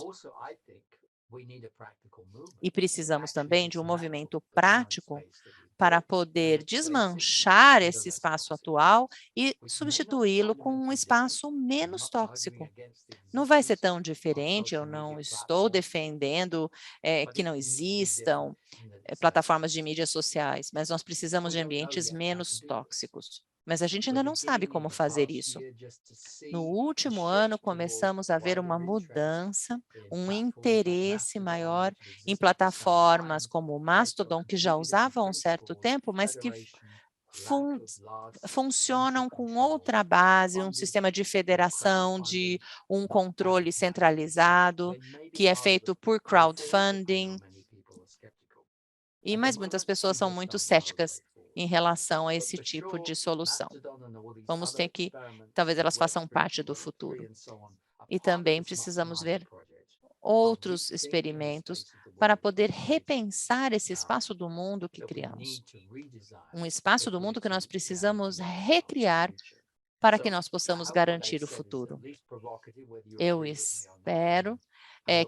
E precisamos também de um movimento prático para poder desmanchar esse espaço atual e substituí-lo com um espaço menos tóxico. Não vai ser tão diferente, eu não estou defendendo que não existam plataformas de mídias sociais, mas nós precisamos de ambientes menos tóxicos. Mas a gente ainda não sabe como fazer isso. No último ano, começamos a ver uma mudança, um interesse maior em plataformas como o Mastodon, que já usavam há um certo tempo, mas que funcionam com outra base, um sistema de federação, de um controle centralizado, que é feito por crowdfunding. Mas muitas pessoas são muito céticas em relação a esse tipo de solução. Vamos ter que, talvez elas façam parte do futuro. E também precisamos ver outros experimentos para poder repensar esse espaço do mundo que criamos. Um espaço do mundo que nós precisamos recriar para que nós possamos garantir o futuro. Eu espero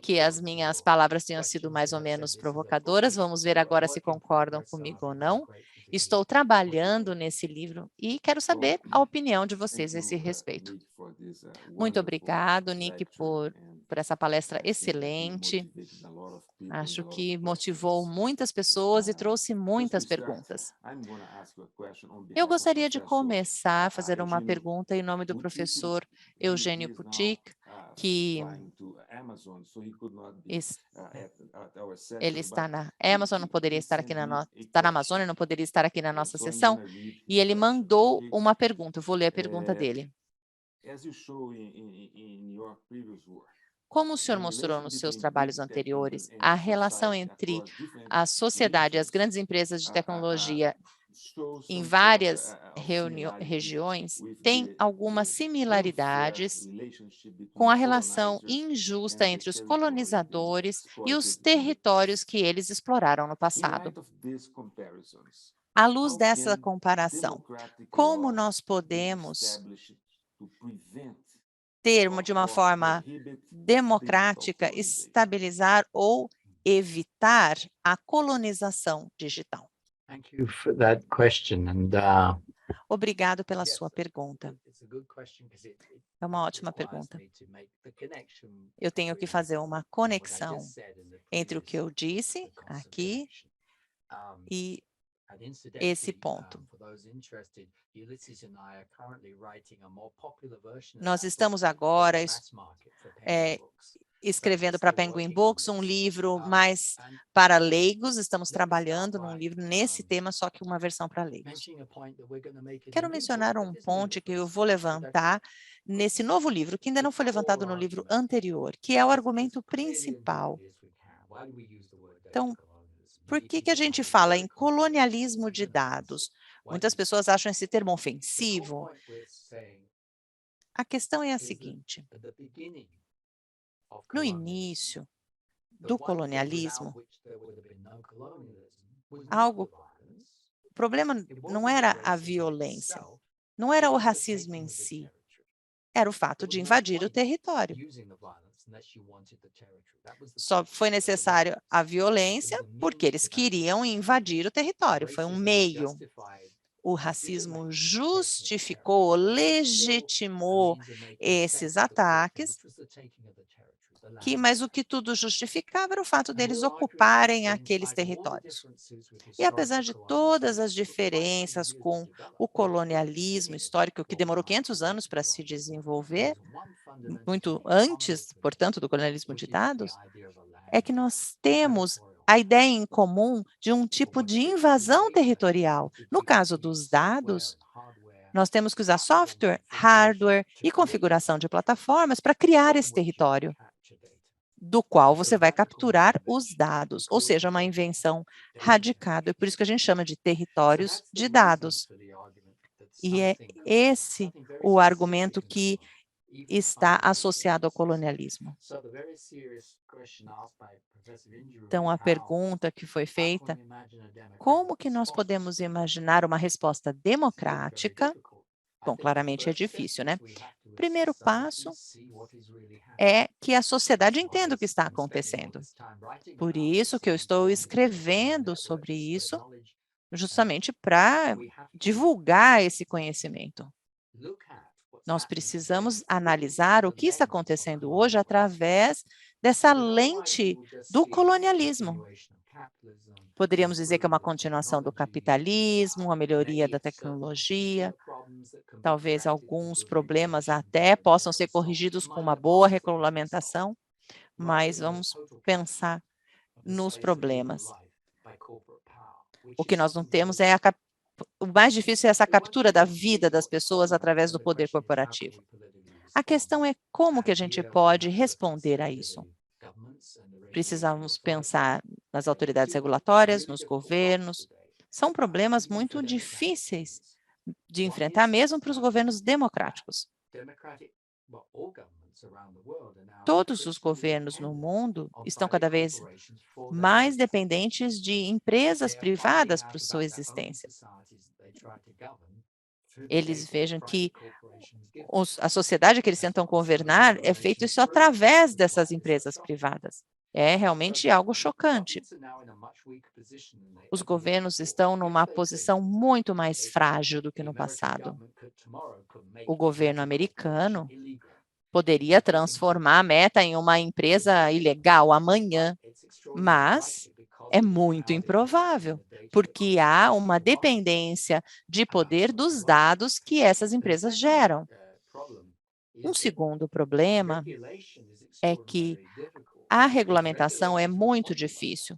que as minhas palavras tenham sido mais ou menos provocadoras. Vamos ver agora se concordam comigo ou não. Estou trabalhando nesse livro e quero saber a opinião de vocês a esse respeito. Muito obrigado, Nick, por essa palestra excelente. Acho que motivou muitas pessoas e trouxe muitas perguntas. Eu gostaria de começar a fazer uma pergunta em nome do professor Eugênio Putic, que ele está na Amazon, não poderia estar aqui está na Amazônia, não poderia estar aqui na nossa sessão, e ele mandou uma pergunta. Eu vou ler a pergunta dele. Como o senhor mostrou nos seus trabalhos anteriores, a relação entre a sociedade e as grandes empresas de tecnologia em várias regiões tem algumas similaridades com a relação injusta entre os colonizadores e os territórios que eles exploraram no passado. À luz dessa comparação, como nós podemos de uma forma democrática, estabilizar ou evitar a colonização digital? Thank you for that question. Obrigado pela sua pergunta. É uma ótima pergunta. Eu tenho que fazer uma conexão entre o que eu disse aqui e esse ponto. Nós estamos agora escrevendo para Penguin Books um livro mais para leigos, estamos trabalhando num livro nesse tema, só que uma versão para leigos. Quero mencionar um ponto que eu vou levantar nesse novo livro, que ainda não foi levantado no livro anterior, que é o argumento principal. Então, por que a gente fala em colonialismo de dados? Muitas pessoas acham esse termo ofensivo. A questão é a seguinte: no início do colonialismo, o problema não era a violência, não era o racismo em si, era o fato de invadir o território. Só foi necessário a violência porque eles queriam invadir o território, foi um meio. O racismo justificou, legitimou esses ataques, mas o que tudo justificava era o fato deles ocuparem aqueles territórios. E apesar de todas as diferenças com o colonialismo histórico, que demorou 500 anos para se desenvolver, muito antes, portanto, do colonialismo de dados, é que nós temos a ideia em comum de um tipo de invasão territorial. No caso dos dados, nós temos que usar software, hardware e configuração de plataformas para criar esse território, do qual você vai capturar os dados, ou seja, uma invenção radicada. É por isso que a gente chama de territórios de dados. E é esse o argumento que está associado ao colonialismo. Então, a pergunta que foi feita, como que nós podemos imaginar uma resposta democrática? Bom, claramente é difícil, né? O primeiro passo é que a sociedade entenda o que está acontecendo. Por isso que eu estou escrevendo sobre isso, justamente para divulgar esse conhecimento. Nós precisamos analisar o que está acontecendo hoje através dessa lente do colonialismo. Poderíamos dizer que é uma continuação do capitalismo, a melhoria da tecnologia, talvez alguns problemas até possam ser corrigidos com uma boa regulamentação, mas vamos pensar nos problemas. O que nós não temos é o mais difícil é essa captura da vida das pessoas através do poder corporativo. A questão é como que a gente pode responder a isso. Precisamos pensar nas autoridades regulatórias, nos governos. São problemas muito difíceis de enfrentar, mesmo para os governos democráticos. Todos os governos no mundo estão cada vez mais dependentes de empresas privadas para sua existência. Eles vejam que a sociedade que eles tentam governar é feito isso através dessas empresas privadas. É realmente algo chocante. Os governos estão numa posição muito mais frágil do que no passado. O governo americano poderia transformar a Meta em uma empresa ilegal amanhã, mas é muito improvável, porque há uma dependência de poder dos dados que essas empresas geram. Um segundo problema é que a regulamentação é muito difícil,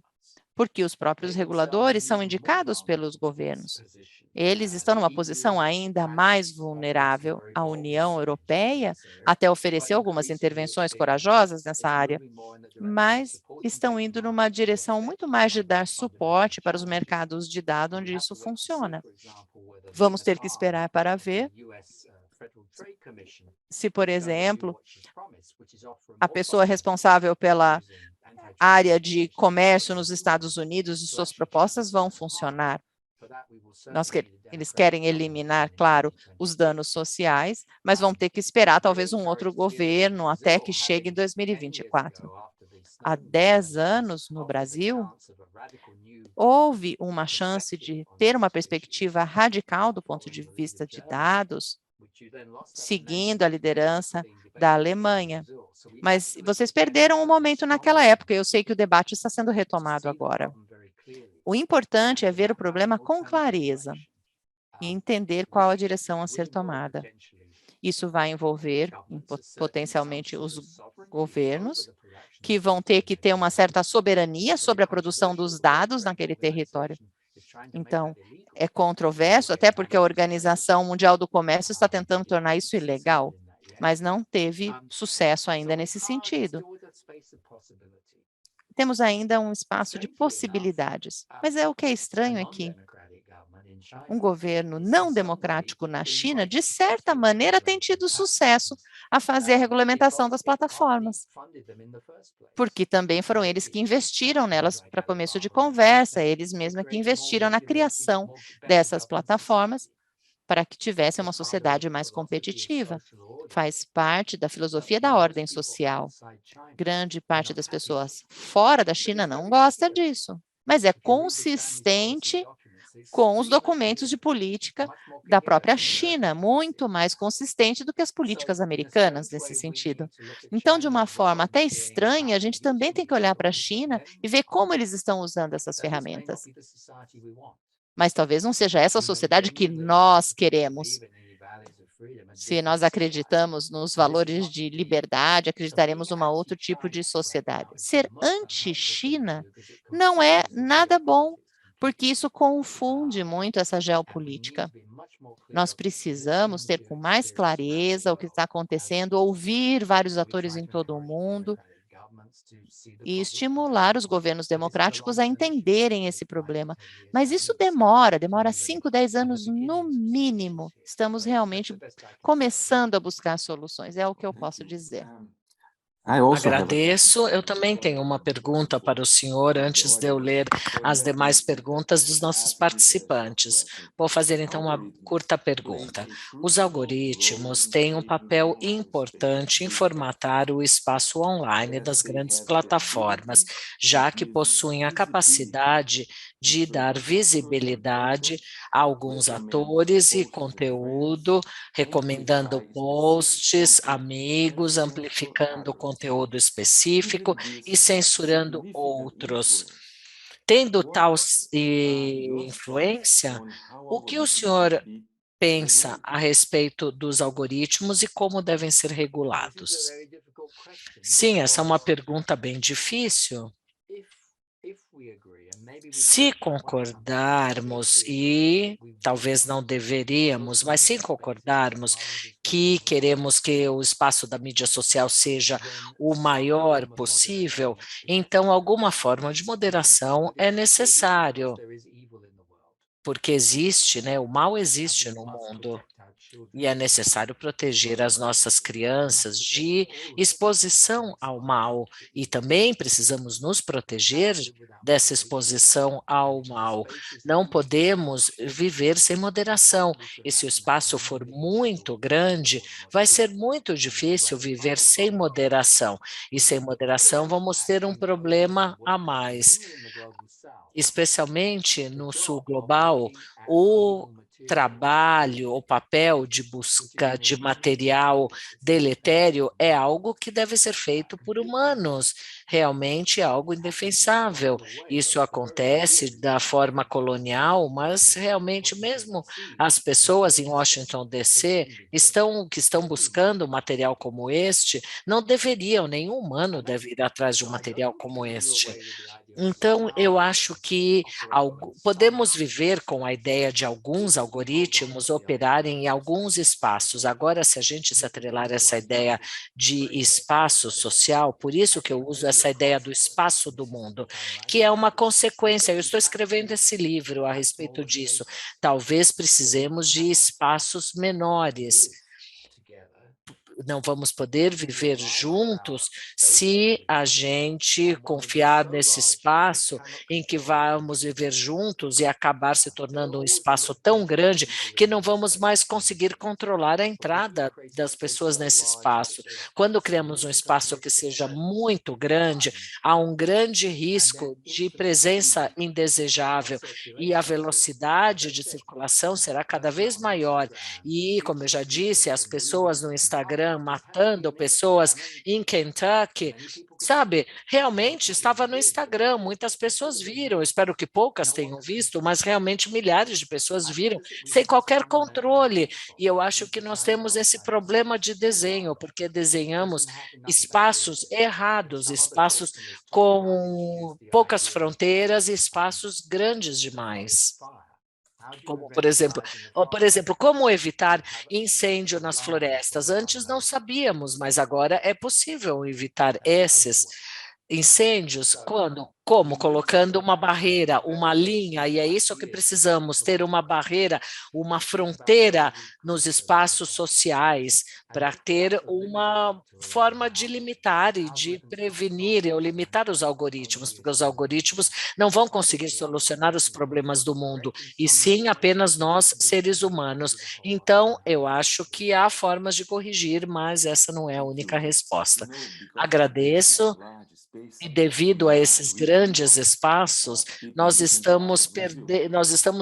porque os próprios reguladores são indicados pelos governos. Eles estão numa posição ainda mais vulnerável. A União Europeia até ofereceu algumas intervenções corajosas nessa área, mas estão indo numa direção muito mais de dar suporte para os mercados de dados onde isso funciona. Vamos ter que esperar para ver se, por exemplo, a pessoa responsável pela área de comércio nos Estados Unidos e suas propostas vão funcionar. Eles querem eliminar, claro, os danos sociais, mas vão ter que esperar talvez um outro governo até que chegue em 2024. Há 10 anos, no Brasil, houve uma chance de ter uma perspectiva radical do ponto de vista de dados, seguindo a liderança da Alemanha. Mas vocês perderam um momento naquela época, eu sei que o debate está sendo retomado agora. O importante é ver o problema com clareza e entender qual a direção a ser tomada. Isso vai envolver, potencialmente, os governos, que vão ter que ter uma certa soberania sobre a produção dos dados naquele território. Então, é controverso, até porque a Organização Mundial do Comércio está tentando tornar isso ilegal, mas não teve sucesso ainda nesse sentido. Temos ainda um espaço de possibilidades, mas o que é estranho é que um governo não democrático na China, de certa maneira, tem tido sucesso a fazer a regulamentação das plataformas, porque também foram eles que investiram nelas para começo de conversa, eles mesmos que investiram na criação dessas plataformas para que tivesse uma sociedade mais competitiva. Faz parte da filosofia da ordem social. Grande parte das pessoas fora da China não gosta disso, mas é consistente com os documentos de política da própria China, muito mais consistente do que as políticas americanas nesse sentido. Então, de uma forma até estranha, a gente também tem que olhar para a China e ver como eles estão usando essas ferramentas. Mas talvez não seja essa a sociedade que nós queremos. Se nós acreditamos nos valores de liberdade, acreditaremos num outro tipo de sociedade. Ser anti-China não é nada bom, porque isso confunde muito essa geopolítica. Nós precisamos ter com mais clareza o que está acontecendo, ouvir vários atores em todo o mundo e estimular os governos democráticos a entenderem esse problema. Mas isso demora 5, 10 anos no mínimo. Estamos realmente começando a buscar soluções, é o que eu posso dizer. Agradeço. Eu também tenho uma pergunta para o senhor, antes de eu ler as demais perguntas dos nossos participantes. Vou fazer, então, uma curta pergunta. Os algoritmos têm um papel importante em formatar o espaço online das grandes plataformas, já que possuem a capacidade de dar visibilidade a alguns atores e conteúdo, recomendando posts, amigos, amplificando conteúdo específico e censurando outros. Tendo tal influência, o que o senhor pensa a respeito dos algoritmos e como devem ser regulados? Sim, essa é uma pergunta bem difícil. Se concordarmos, e talvez não deveríamos, mas se concordarmos que queremos que o espaço da mídia social seja o maior possível, então alguma forma de moderação é necessário, porque existe, o mal existe no mundo. E é necessário proteger as nossas crianças de exposição ao mal. E também precisamos nos proteger dessa exposição ao mal. Não podemos viver sem moderação. E se o espaço for muito grande, vai ser muito difícil viver sem moderação. E sem moderação vamos ter um problema a mais. Especialmente no sul global, o trabalho, o papel de busca de material deletério é algo que deve ser feito por humanos, realmente é algo indefensável. Isso acontece da forma colonial, mas realmente mesmo as pessoas em Washington DC que estão buscando material como este, não deveriam, nenhum humano deve ir atrás de um material como este. Então, eu acho que podemos viver com a ideia de alguns algoritmos operarem em alguns espaços. Agora, se a gente se atrelar a essa ideia de espaço social, por isso que eu uso essa ideia do espaço do mundo, que é uma consequência. Eu estou escrevendo esse livro a respeito disso. Talvez precisemos de espaços menores. Não vamos poder viver juntos se a gente confiar nesse espaço em que vamos viver juntos e acabar se tornando um espaço tão grande que não vamos mais conseguir controlar a entrada das pessoas nesse espaço. Quando criamos um espaço que seja muito grande, há um grande risco de presença indesejável e a velocidade de circulação será cada vez maior. E, como eu já disse, as pessoas no Instagram matando pessoas em Kentucky, sabe, realmente estava no Instagram, muitas pessoas viram, espero que poucas tenham visto, mas realmente milhares de pessoas viram, sem qualquer controle, e eu acho que nós temos esse problema de desenho, porque desenhamos espaços errados, espaços com poucas fronteiras e espaços grandes demais. Como, por exemplo, como evitar incêndio nas florestas? Antes não sabíamos, mas agora é possível evitar esses incêndios quando? Como? Colocando uma barreira, uma linha, e é isso que precisamos, ter uma barreira, uma fronteira nos espaços sociais, para ter uma forma de limitar e de prevenir ou limitar os algoritmos, porque os algoritmos não vão conseguir solucionar os problemas do mundo, e sim apenas nós, seres humanos. Então, eu acho que há formas de corrigir, mas essa não é a única resposta. Agradeço. E devido a esses grandes espaços, nós estamos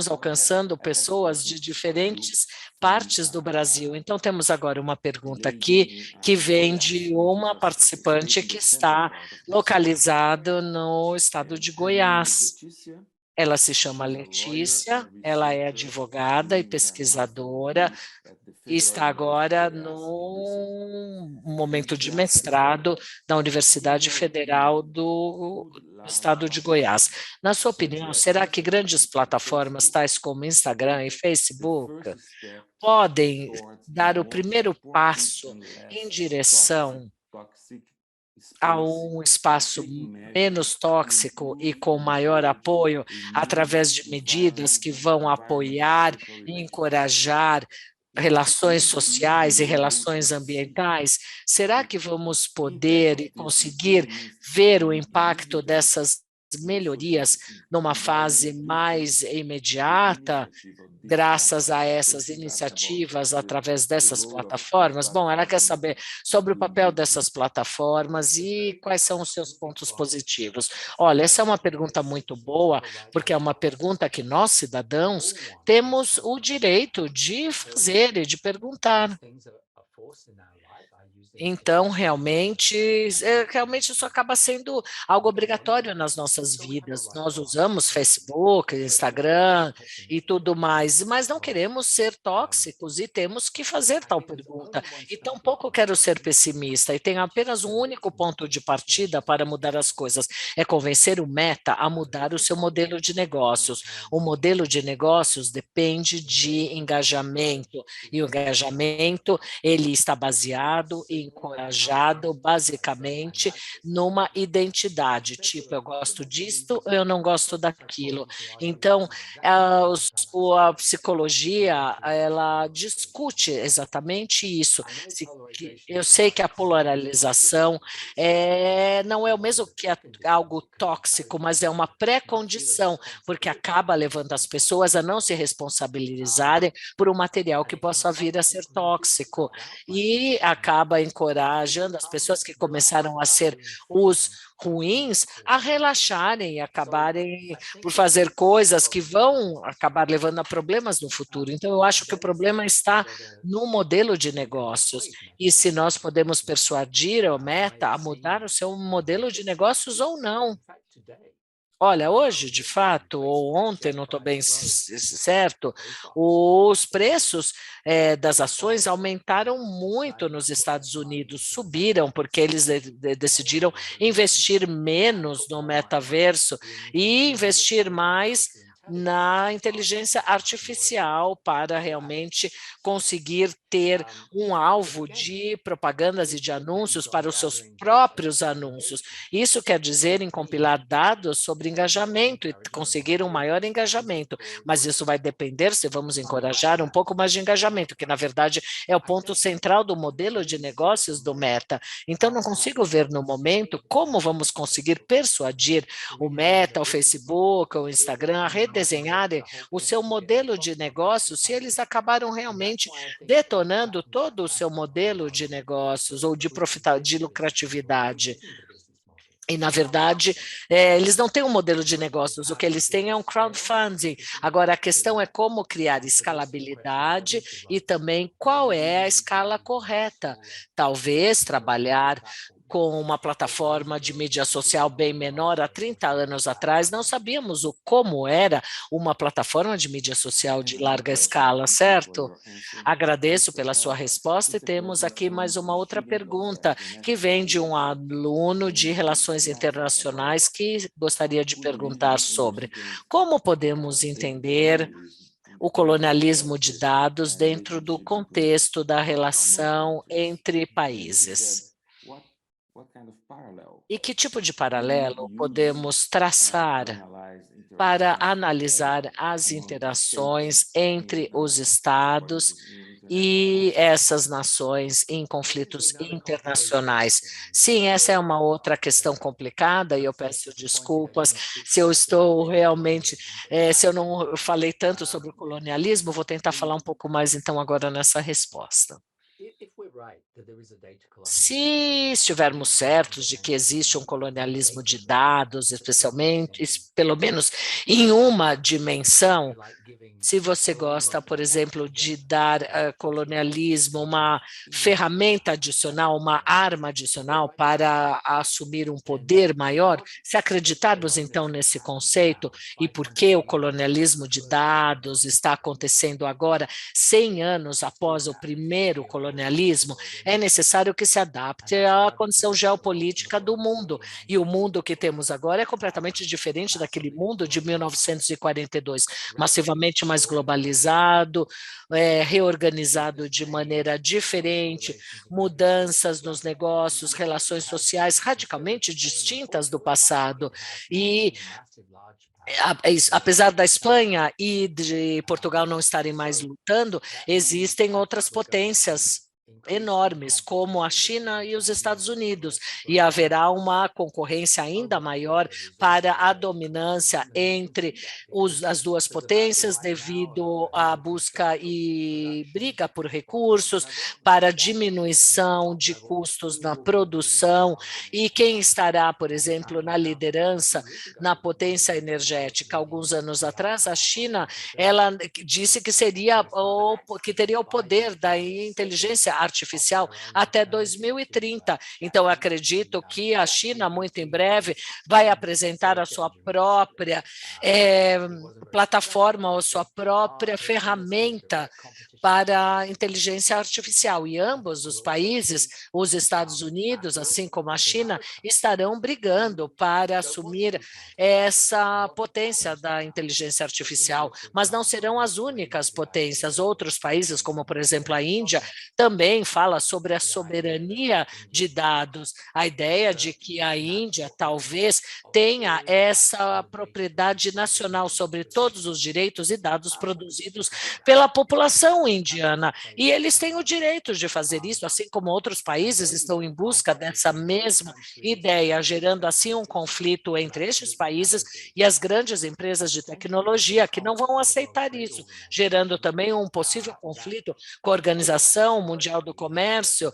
alcançando pessoas de diferentes partes do Brasil. Então, temos agora uma pergunta aqui que vem de uma participante que está localizada no estado de Goiás. Ela se chama Letícia, ela é advogada e pesquisadora e está agora no momento de mestrado da Universidade Federal do Estado de Goiás. Na sua opinião, será que grandes plataformas tais como Instagram e Facebook podem dar o primeiro passo em direção a um espaço menos tóxico e com maior apoio através de medidas que vão apoiar e encorajar relações sociais e relações ambientais? Será que vamos poder e conseguir ver o impacto dessas melhorias numa fase mais imediata, graças a essas iniciativas através dessas plataformas? Bom, ela quer saber sobre o papel dessas plataformas e quais são os seus pontos positivos. Olha, essa é uma pergunta muito boa, porque é uma pergunta que nós, cidadãos, temos o direito de fazer e de perguntar. Então, realmente isso acaba sendo algo obrigatório nas nossas vidas. Nós usamos Facebook, Instagram e tudo mais, mas não queremos ser tóxicos e temos que fazer tal pergunta. E tampouco quero ser pessimista e tenho apenas um único ponto de partida para mudar as coisas, é convencer o Meta a mudar o seu modelo de negócios. O modelo de negócios depende de engajamento, e o engajamento, ele está baseado encorajado basicamente numa identidade, tipo, eu gosto disto, eu não gosto daquilo. Então, a psicologia, ela discute exatamente isso. Eu sei que a polarização não é o mesmo que algo tóxico, mas é uma pré-condição, porque acaba levando as pessoas a não se responsabilizarem por um material que possa vir a ser tóxico e acaba encorajando as pessoas que começaram a ser os ruins a relaxarem e acabarem por fazer coisas que vão acabar levando a problemas no futuro. Então, eu acho que o problema está no modelo de negócios. E se nós podemos persuadir a Meta a mudar o seu modelo de negócios ou não. Olha, hoje, de fato, ou ontem, não estou bem certo, os preços das ações aumentaram muito nos Estados Unidos, subiram porque eles decidiram investir menos no metaverso e investir mais na inteligência artificial para realmente conseguir ter um alvo de propagandas e de anúncios para os seus próprios anúncios. Isso quer dizer em compilar dados sobre engajamento e conseguir um maior engajamento, mas isso vai depender se vamos encorajar um pouco mais de engajamento, que na verdade é o ponto central do modelo de negócios do Meta. Então não consigo ver no momento como vamos conseguir persuadir o Meta, o Facebook, o Instagram a redesenharem o seu modelo de negócio se eles acabaram realmente detonando todo o seu modelo de negócios ou de lucratividade. E, na verdade, eles não têm um modelo de negócios, o que eles têm é um crowdfunding. Agora, a questão é como criar escalabilidade e também qual é a escala correta. Talvez trabalhar com uma plataforma de mídia social bem menor. Há 30 anos atrás, não sabíamos como era uma plataforma de mídia social de larga escala, certo? Agradeço pela sua resposta e temos aqui mais uma outra pergunta que vem de um aluno de Relações Internacionais que gostaria de perguntar sobre como podemos entender o colonialismo de dados dentro do contexto da relação entre países. E que tipo de paralelo podemos traçar para analisar as interações entre os Estados e essas nações em conflitos internacionais? Sim, essa é uma outra questão complicada e eu peço desculpas se eu estou realmente, se eu não falei tanto sobre o colonialismo, vou tentar falar um pouco mais então agora nessa resposta. Se estivermos certos de que existe um colonialismo de dados, especialmente, pelo menos em uma dimensão, se você gosta, por exemplo, de dar colonialismo uma ferramenta adicional, uma arma adicional para assumir um poder maior, se acreditarmos então nesse conceito e por que o colonialismo de dados está acontecendo agora, 100 anos após o primeiro colonialismo, é necessário que se adapte à condição geopolítica do mundo. E o mundo que temos agora é completamente diferente daquele mundo de 1942, massivamente mais globalizado, reorganizado de maneira diferente, mudanças nos negócios, relações sociais radicalmente distintas do passado. E apesar da Espanha e de Portugal não estarem mais lutando, existem outras potências enormes, como a China e os Estados Unidos, e haverá uma concorrência ainda maior para a dominância entre as duas potências devido à busca e briga por recursos, para a diminuição de custos na produção, e quem estará, por exemplo, na liderança na potência energética. Alguns anos atrás, a China, ela disse que que teria o poder da inteligência artificial até 2030. Então, acredito que a China, muito em breve, vai apresentar a sua própria plataforma, ou sua própria ferramenta para a inteligência artificial. E ambos os países, os Estados Unidos, assim como a China, estarão brigando para assumir essa potência da inteligência artificial, mas não serão as únicas potências. Outros países, como, por exemplo, a Índia, também também fala sobre a soberania de dados, a ideia de que a Índia talvez tenha essa propriedade nacional sobre todos os direitos e dados produzidos pela população indiana. E eles têm o direito de fazer isso, assim como outros países estão em busca dessa mesma ideia, gerando assim um conflito entre estes países e as grandes empresas de tecnologia que não vão aceitar isso, gerando também um possível conflito com a Organização Mundial do Comércio,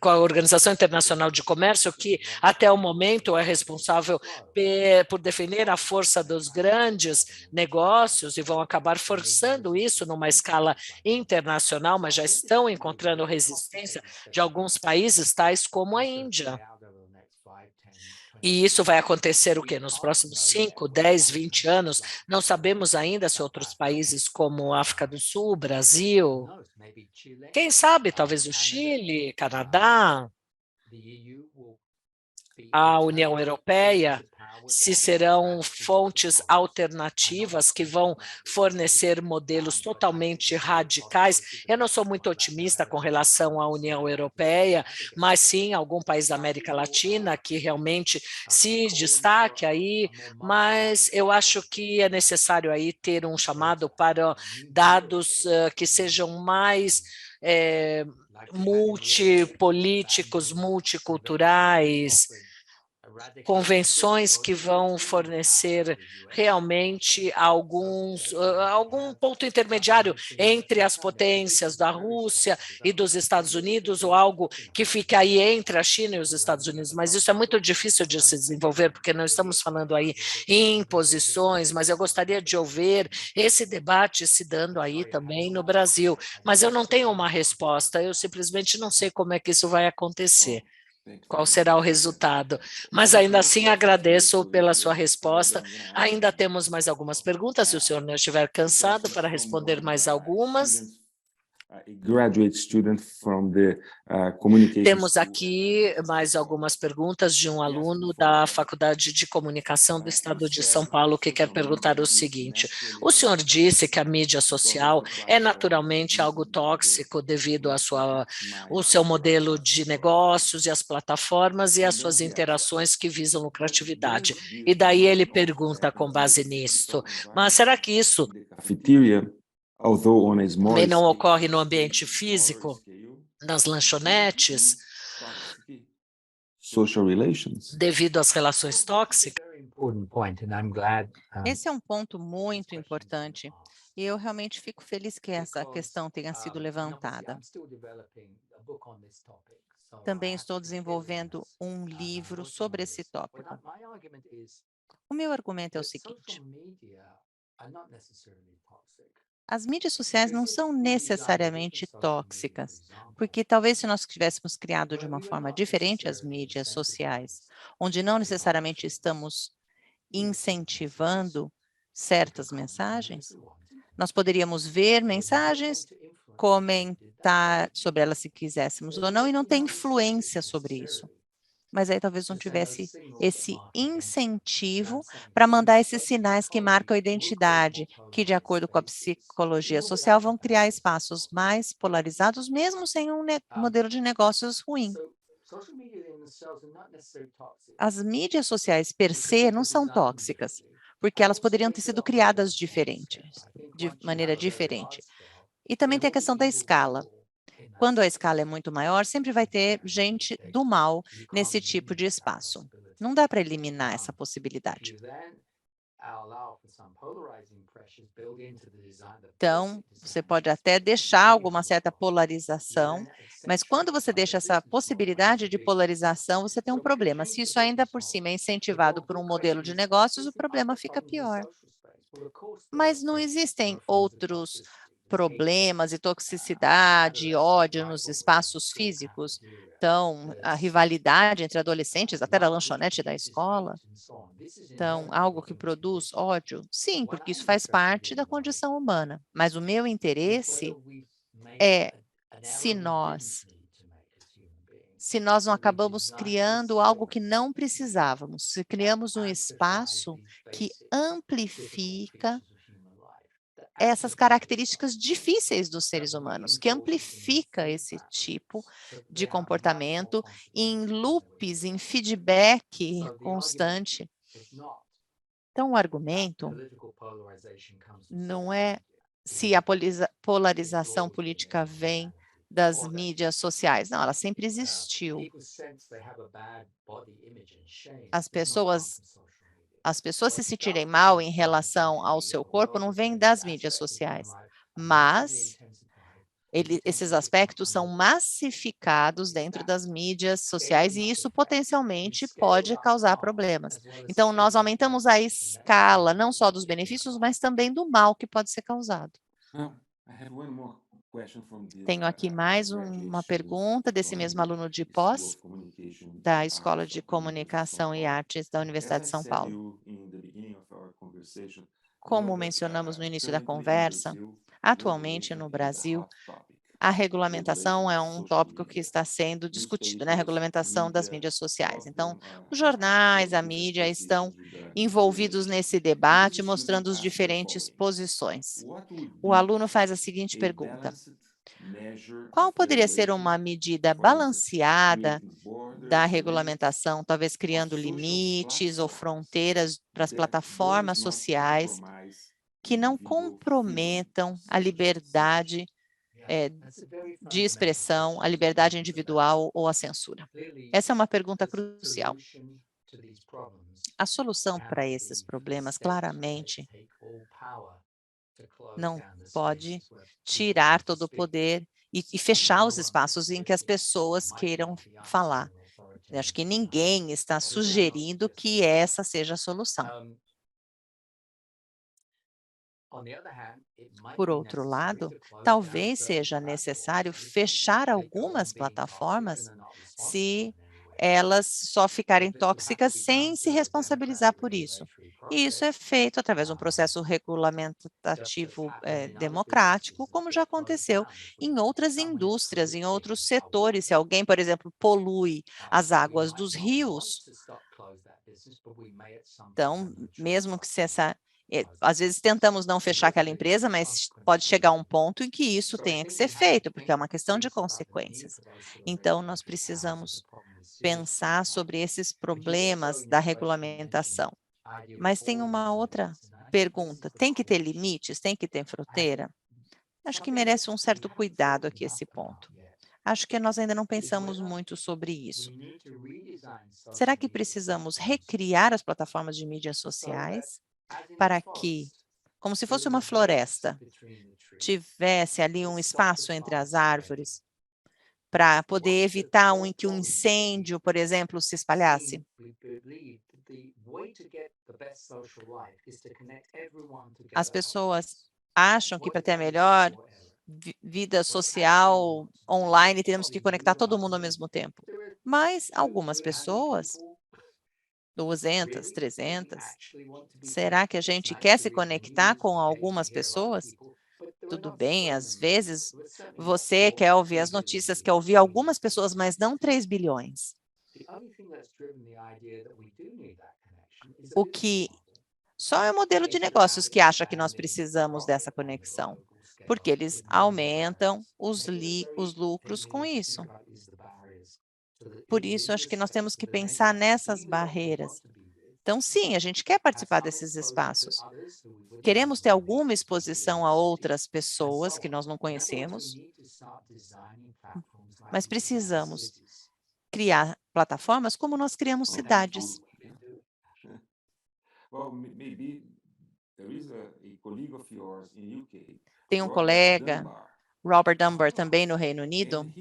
com a Organização Internacional de Comércio, que até o momento é responsável por defender a força dos grandes negócios e vão acabar forçando isso numa escala internacional, mas já estão encontrando resistência de alguns países, tais como a Índia. E isso vai acontecer o quê? Nos próximos 5, 10, 20 anos? Não sabemos ainda se outros países como África do Sul, Brasil, quem sabe talvez o Chile, Canadá, a União Europeia, se serão fontes alternativas que vão fornecer modelos totalmente radicais. Eu não sou muito otimista com relação à União Europeia, mas sim algum país da América Latina que realmente se destaque aí, mas eu acho que é necessário aí ter um chamado para dados que sejam mais multipolíticos, multiculturais, convenções que vão fornecer realmente algum ponto intermediário entre as potências da Rússia e dos Estados Unidos, ou algo que fique aí entre a China e os Estados Unidos. Mas isso é muito difícil de se desenvolver, porque não estamos falando aí em imposições, mas eu gostaria de ouvir esse debate se dando aí também no Brasil. Mas eu não tenho uma resposta, eu simplesmente não sei como é que isso vai acontecer. Qual será o resultado? Mas ainda assim agradeço pela sua resposta. Ainda temos mais algumas perguntas, se o senhor não estiver cansado para responder mais algumas. Temos aqui mais algumas perguntas de um aluno da Faculdade de Comunicação do Estado de São Paulo que quer perguntar o seguinte: o senhor disse que a mídia social é naturalmente algo tóxico devido ao seu modelo de negócios e as plataformas e as suas interações que visam lucratividade. E daí ele pergunta com base nisto, mas será que isso também não ocorre no ambiente físico, nas lanchonetes, devido às relações tóxicas? Esse é um ponto muito importante e eu realmente fico feliz que essa questão tenha sido levantada. Também estou desenvolvendo um livro sobre esse tópico. O meu argumento é o seguinte: as mídias sociais não são necessariamente tóxicas, porque talvez se nós tivéssemos criado de uma forma diferente as mídias sociais, onde não necessariamente estamos incentivando certas mensagens, nós poderíamos ver mensagens, comentar sobre elas se quiséssemos ou não, e não ter influência sobre isso. Mas aí talvez não tivesse esse incentivo para mandar esses sinais que marcam a identidade, que, de acordo com a psicologia social, vão criar espaços mais polarizados, mesmo sem um modelo de negócios ruim. As mídias sociais, per se, não são tóxicas, porque elas poderiam ter sido criadas de maneira diferente. E também tem a questão da escala. Quando a escala é muito maior, sempre vai ter gente do mal nesse tipo de espaço. Não dá para eliminar essa possibilidade. Então, você pode até deixar alguma certa polarização, mas quando você deixa essa possibilidade de polarização, você tem um problema. Se isso ainda por cima é incentivado por um modelo de negócios, o problema fica pior. Mas não existem outros problemas e toxicidade, ódio nos espaços físicos. Então, a rivalidade entre adolescentes, até na lanchonete da escola. Então, algo que produz ódio? Sim, porque isso faz parte da condição humana. Mas o meu interesse é se nós não acabamos criando algo que não precisávamos, se criamos um espaço que amplifica essas características difíceis dos seres humanos, que amplifica esse tipo de comportamento em loops, em feedback constante. Então, o argumento não é se a polarização política vem das mídias sociais. Não, ela sempre existiu. As pessoas se sentirem mal em relação ao seu corpo não vem das mídias sociais, mas esses aspectos são massificados dentro das mídias sociais e isso potencialmente pode causar problemas. Então, nós aumentamos a escala, não só dos benefícios, mas também do mal que pode ser causado. Tenho aqui mais uma pergunta desse mesmo aluno de pós, da Escola de Comunicação e Artes da Universidade de São Paulo. Como mencionamos no início da conversa, atualmente no Brasil, a regulamentação é um tópico que está sendo discutido, né? A regulamentação das mídias sociais. Então, os jornais, a mídia estão envolvidos nesse debate, mostrando as diferentes posições. O aluno faz a seguinte pergunta: qual poderia ser uma medida balanceada da regulamentação, talvez criando limites ou fronteiras para as plataformas sociais que não comprometam a liberdade de expressão, a liberdade individual ou a censura? Essa é uma pergunta crucial. A solução para esses problemas, claramente, não pode tirar todo o poder e fechar os espaços em que as pessoas queiram falar. Eu acho que ninguém está sugerindo que essa seja a solução. Por outro lado, talvez seja necessário fechar algumas plataformas se elas só ficarem tóxicas sem se responsabilizar por isso. E isso é feito através de um processo regulamentativo democrático, como já aconteceu em outras indústrias, em outros setores. Se alguém, por exemplo, polui as águas dos rios, então, mesmo que se às vezes tentamos não fechar aquela empresa, mas pode chegar um ponto em que isso tenha que ser feito, porque é uma questão de consequências. Então, nós precisamos pensar sobre esses problemas da regulamentação. Mas tem uma outra pergunta: tem que ter limites? Tem que ter fronteira? Acho que merece um certo cuidado aqui esse ponto. Acho que nós ainda não pensamos muito sobre isso. Será que precisamos recriar as plataformas de mídias sociais para que, como se fosse uma floresta, tivesse ali um espaço entre as árvores para poder evitar que um incêndio, por exemplo, se espalhasse? As pessoas acham que para ter a melhor vida social online temos que conectar todo mundo ao mesmo tempo. Mas algumas pessoas, 200, 300, será que a gente quer se conectar com algumas pessoas? Tudo bem, às vezes você quer ouvir as notícias, quer ouvir algumas pessoas, mas não 3 bilhões. O que só é o modelo de negócios que acha que nós precisamos dessa conexão, porque eles aumentam os lucros com isso. Por isso, acho que nós temos que pensar nessas barreiras. Então, sim, a gente quer participar desses espaços. Queremos ter alguma exposição a outras pessoas que nós não conhecemos, mas precisamos criar plataformas como nós criamos cidades. Tem um colega, Robert Dunbar, também no Reino Unido,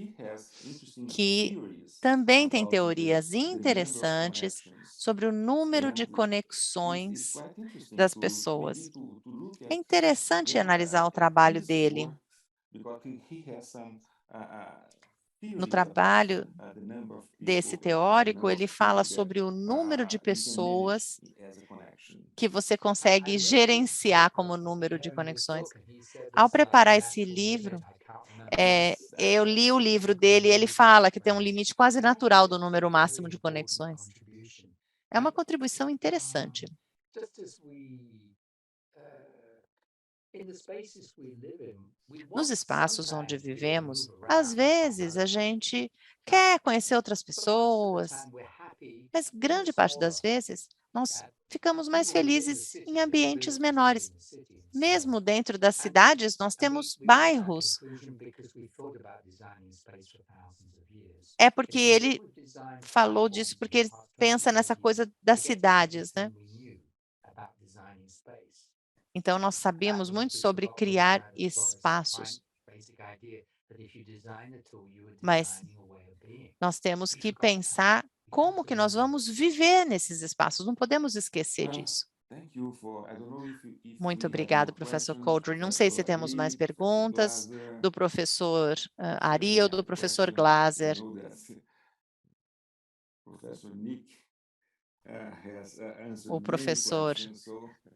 que também tem teorias interessantes sobre o número de conexões das pessoas. É interessante analisar o trabalho dele. No trabalho desse teórico, ele fala sobre o número de pessoas que você consegue gerenciar como número de conexões. Ao preparar esse livro, eu li o livro dele e ele fala que tem um limite quase natural do número máximo de conexões. É uma contribuição interessante. Nos espaços onde vivemos, às vezes a gente quer conhecer outras pessoas, mas grande parte das vezes nós ficamos mais felizes em ambientes menores. Mesmo dentro das cidades, nós temos bairros. É porque ele falou disso, porque ele pensa nessa coisa das cidades, né? Então, nós sabemos muito sobre criar espaços, mas nós temos que pensar como que nós vamos viver nesses espaços, não podemos esquecer disso. Muito obrigado, professor Coldry. Não sei se temos mais perguntas do professor Ari ou do professor Glaser. O professor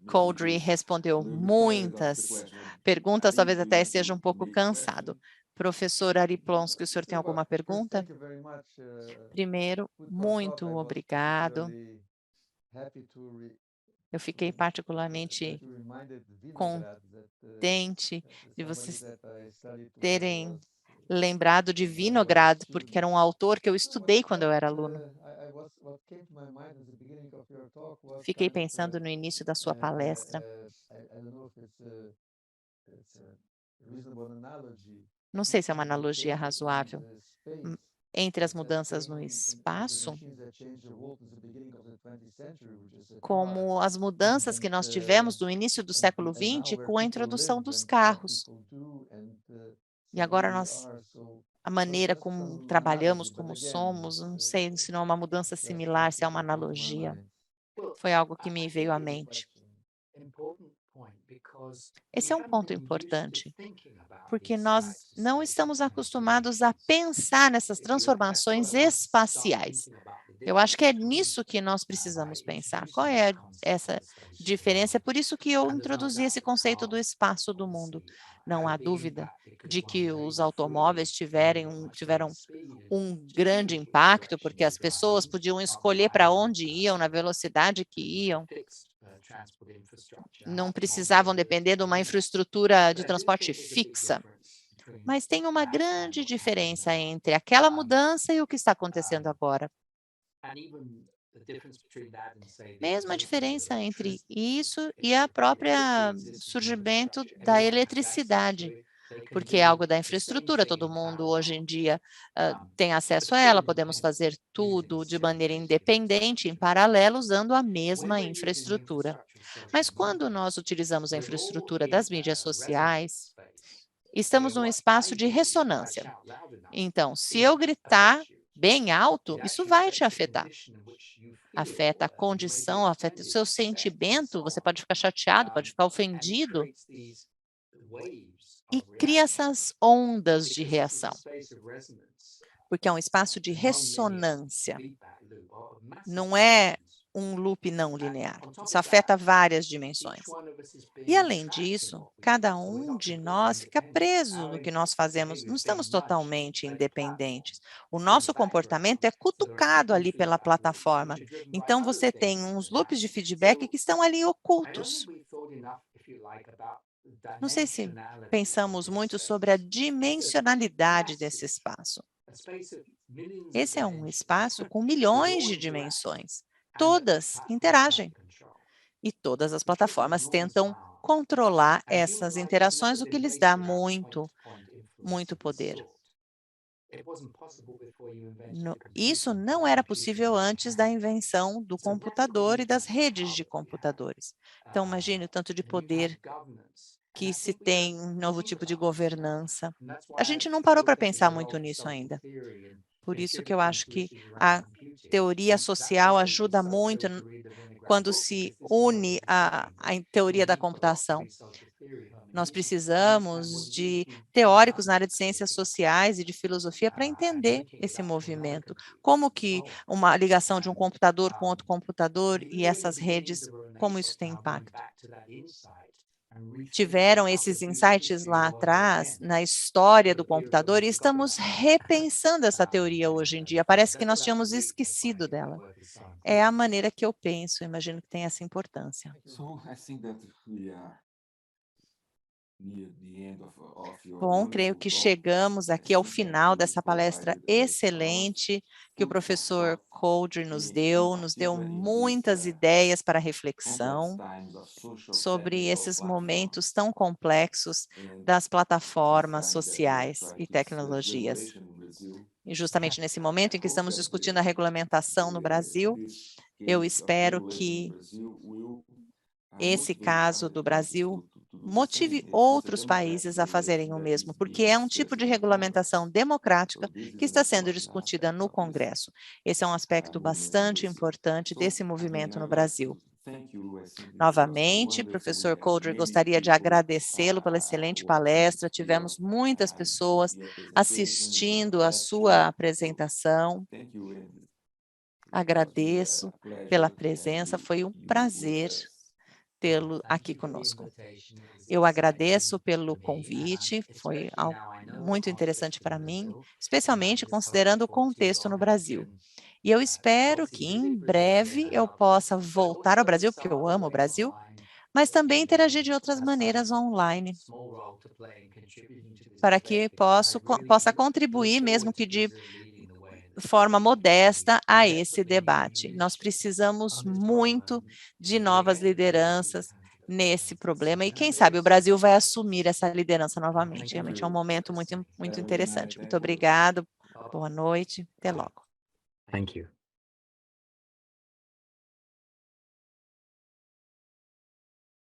Coldry respondeu muitas perguntas, talvez até esteja um pouco cansado. Professor Ari Plonsky, o senhor tem alguma pergunta? Primeiro, muito obrigado. Eu fiquei particularmente contente de vocês terem lembrado de Vinograd, porque era um autor que eu estudei quando eu era aluno. Fiquei pensando no início da sua palestra. Não sei se é uma analogia razoável entre as mudanças no espaço, como as mudanças que nós tivemos no início do século XX com a introdução dos carros. E agora a maneira como trabalhamos, como somos, não sei se não é uma mudança similar, se é uma analogia. Foi algo que me veio à mente. Esse é um ponto importante, porque nós não estamos acostumados a pensar nessas transformações espaciais. Eu acho que é nisso que nós precisamos pensar. Qual é essa diferença? É por isso que eu introduzi esse conceito do espaço do mundo. Não há dúvida de que os automóveis tiveram um grande impacto, porque as pessoas podiam escolher para onde iam, na velocidade que iam. Não precisavam depender de uma infraestrutura de transporte fixa. Mas tem uma grande diferença entre aquela mudança e o que está acontecendo agora. Mesmo a diferença entre isso e a própria surgimento da eletricidade, porque é algo da infraestrutura, todo mundo hoje em dia tem acesso a ela, podemos fazer tudo de maneira independente, em paralelo, usando a mesma infraestrutura. Mas quando nós utilizamos a infraestrutura das mídias sociais, estamos num espaço de ressonância. Então, se eu gritar bem alto, isso vai te afetar. Afeta a condição, afeta o seu sentimento, você pode ficar chateado, pode ficar ofendido. E cria essas ondas de reação, porque é um espaço de ressonância. Não é um loop não linear. Isso afeta várias dimensões. E, além disso, cada um de nós fica preso no que nós fazemos. Não estamos totalmente independentes. O nosso comportamento é cutucado ali pela plataforma. Então, você tem uns loops de feedback que estão ali ocultos. Não sei se pensamos muito sobre a dimensionalidade desse espaço. Esse é um espaço com milhões de dimensões. Todas interagem. E todas as plataformas tentam controlar essas interações, o que lhes dá muito poder. Isso não era possível antes da invenção do computador e das redes de computadores. Então, imagine o tanto de poder que se tem um novo tipo de governança. A gente não parou para pensar muito nisso ainda. Por isso que eu acho que a teoria social ajuda muito quando se une à teoria da computação. Nós precisamos de teóricos na área de ciências sociais e de filosofia para entender esse movimento. Como que uma ligação de um computador com outro computador e essas redes, como isso tem impacto? Tiveram esses insights lá atrás, na história do computador, e estamos repensando essa teoria hoje em dia. Parece que nós tínhamos esquecido dela. É a maneira que eu penso, imagino que tem essa importância. Bom, creio que chegamos aqui ao final dessa palestra excelente que o professor Couldry nos deu muitas ideias para reflexão sobre esses momentos tão complexos das plataformas sociais e tecnologias. E justamente nesse momento em que estamos discutindo a regulamentação no Brasil, eu espero que esse caso do Brasil motive outros países a fazerem o mesmo, porque é um tipo de regulamentação democrática que está sendo discutida no Congresso. Esse é um aspecto bastante importante desse movimento no Brasil. Novamente, professor Couldry, gostaria de agradecê-lo pela excelente palestra. Tivemos muitas pessoas assistindo a sua apresentação. Agradeço pela presença, foi um prazer tê-lo aqui conosco. Eu agradeço pelo convite, foi algo muito interessante para mim, especialmente considerando o contexto no Brasil. E eu espero que em breve eu possa voltar ao Brasil, porque eu amo o Brasil, mas também interagir de outras maneiras online, para que possa contribuir, mesmo que de forma modesta, a esse debate. Nós precisamos muito de novas lideranças nesse problema e quem sabe o Brasil vai assumir essa liderança novamente. Realmente é um momento muito interessante. Muito obrigado, boa noite, até logo. Thank you.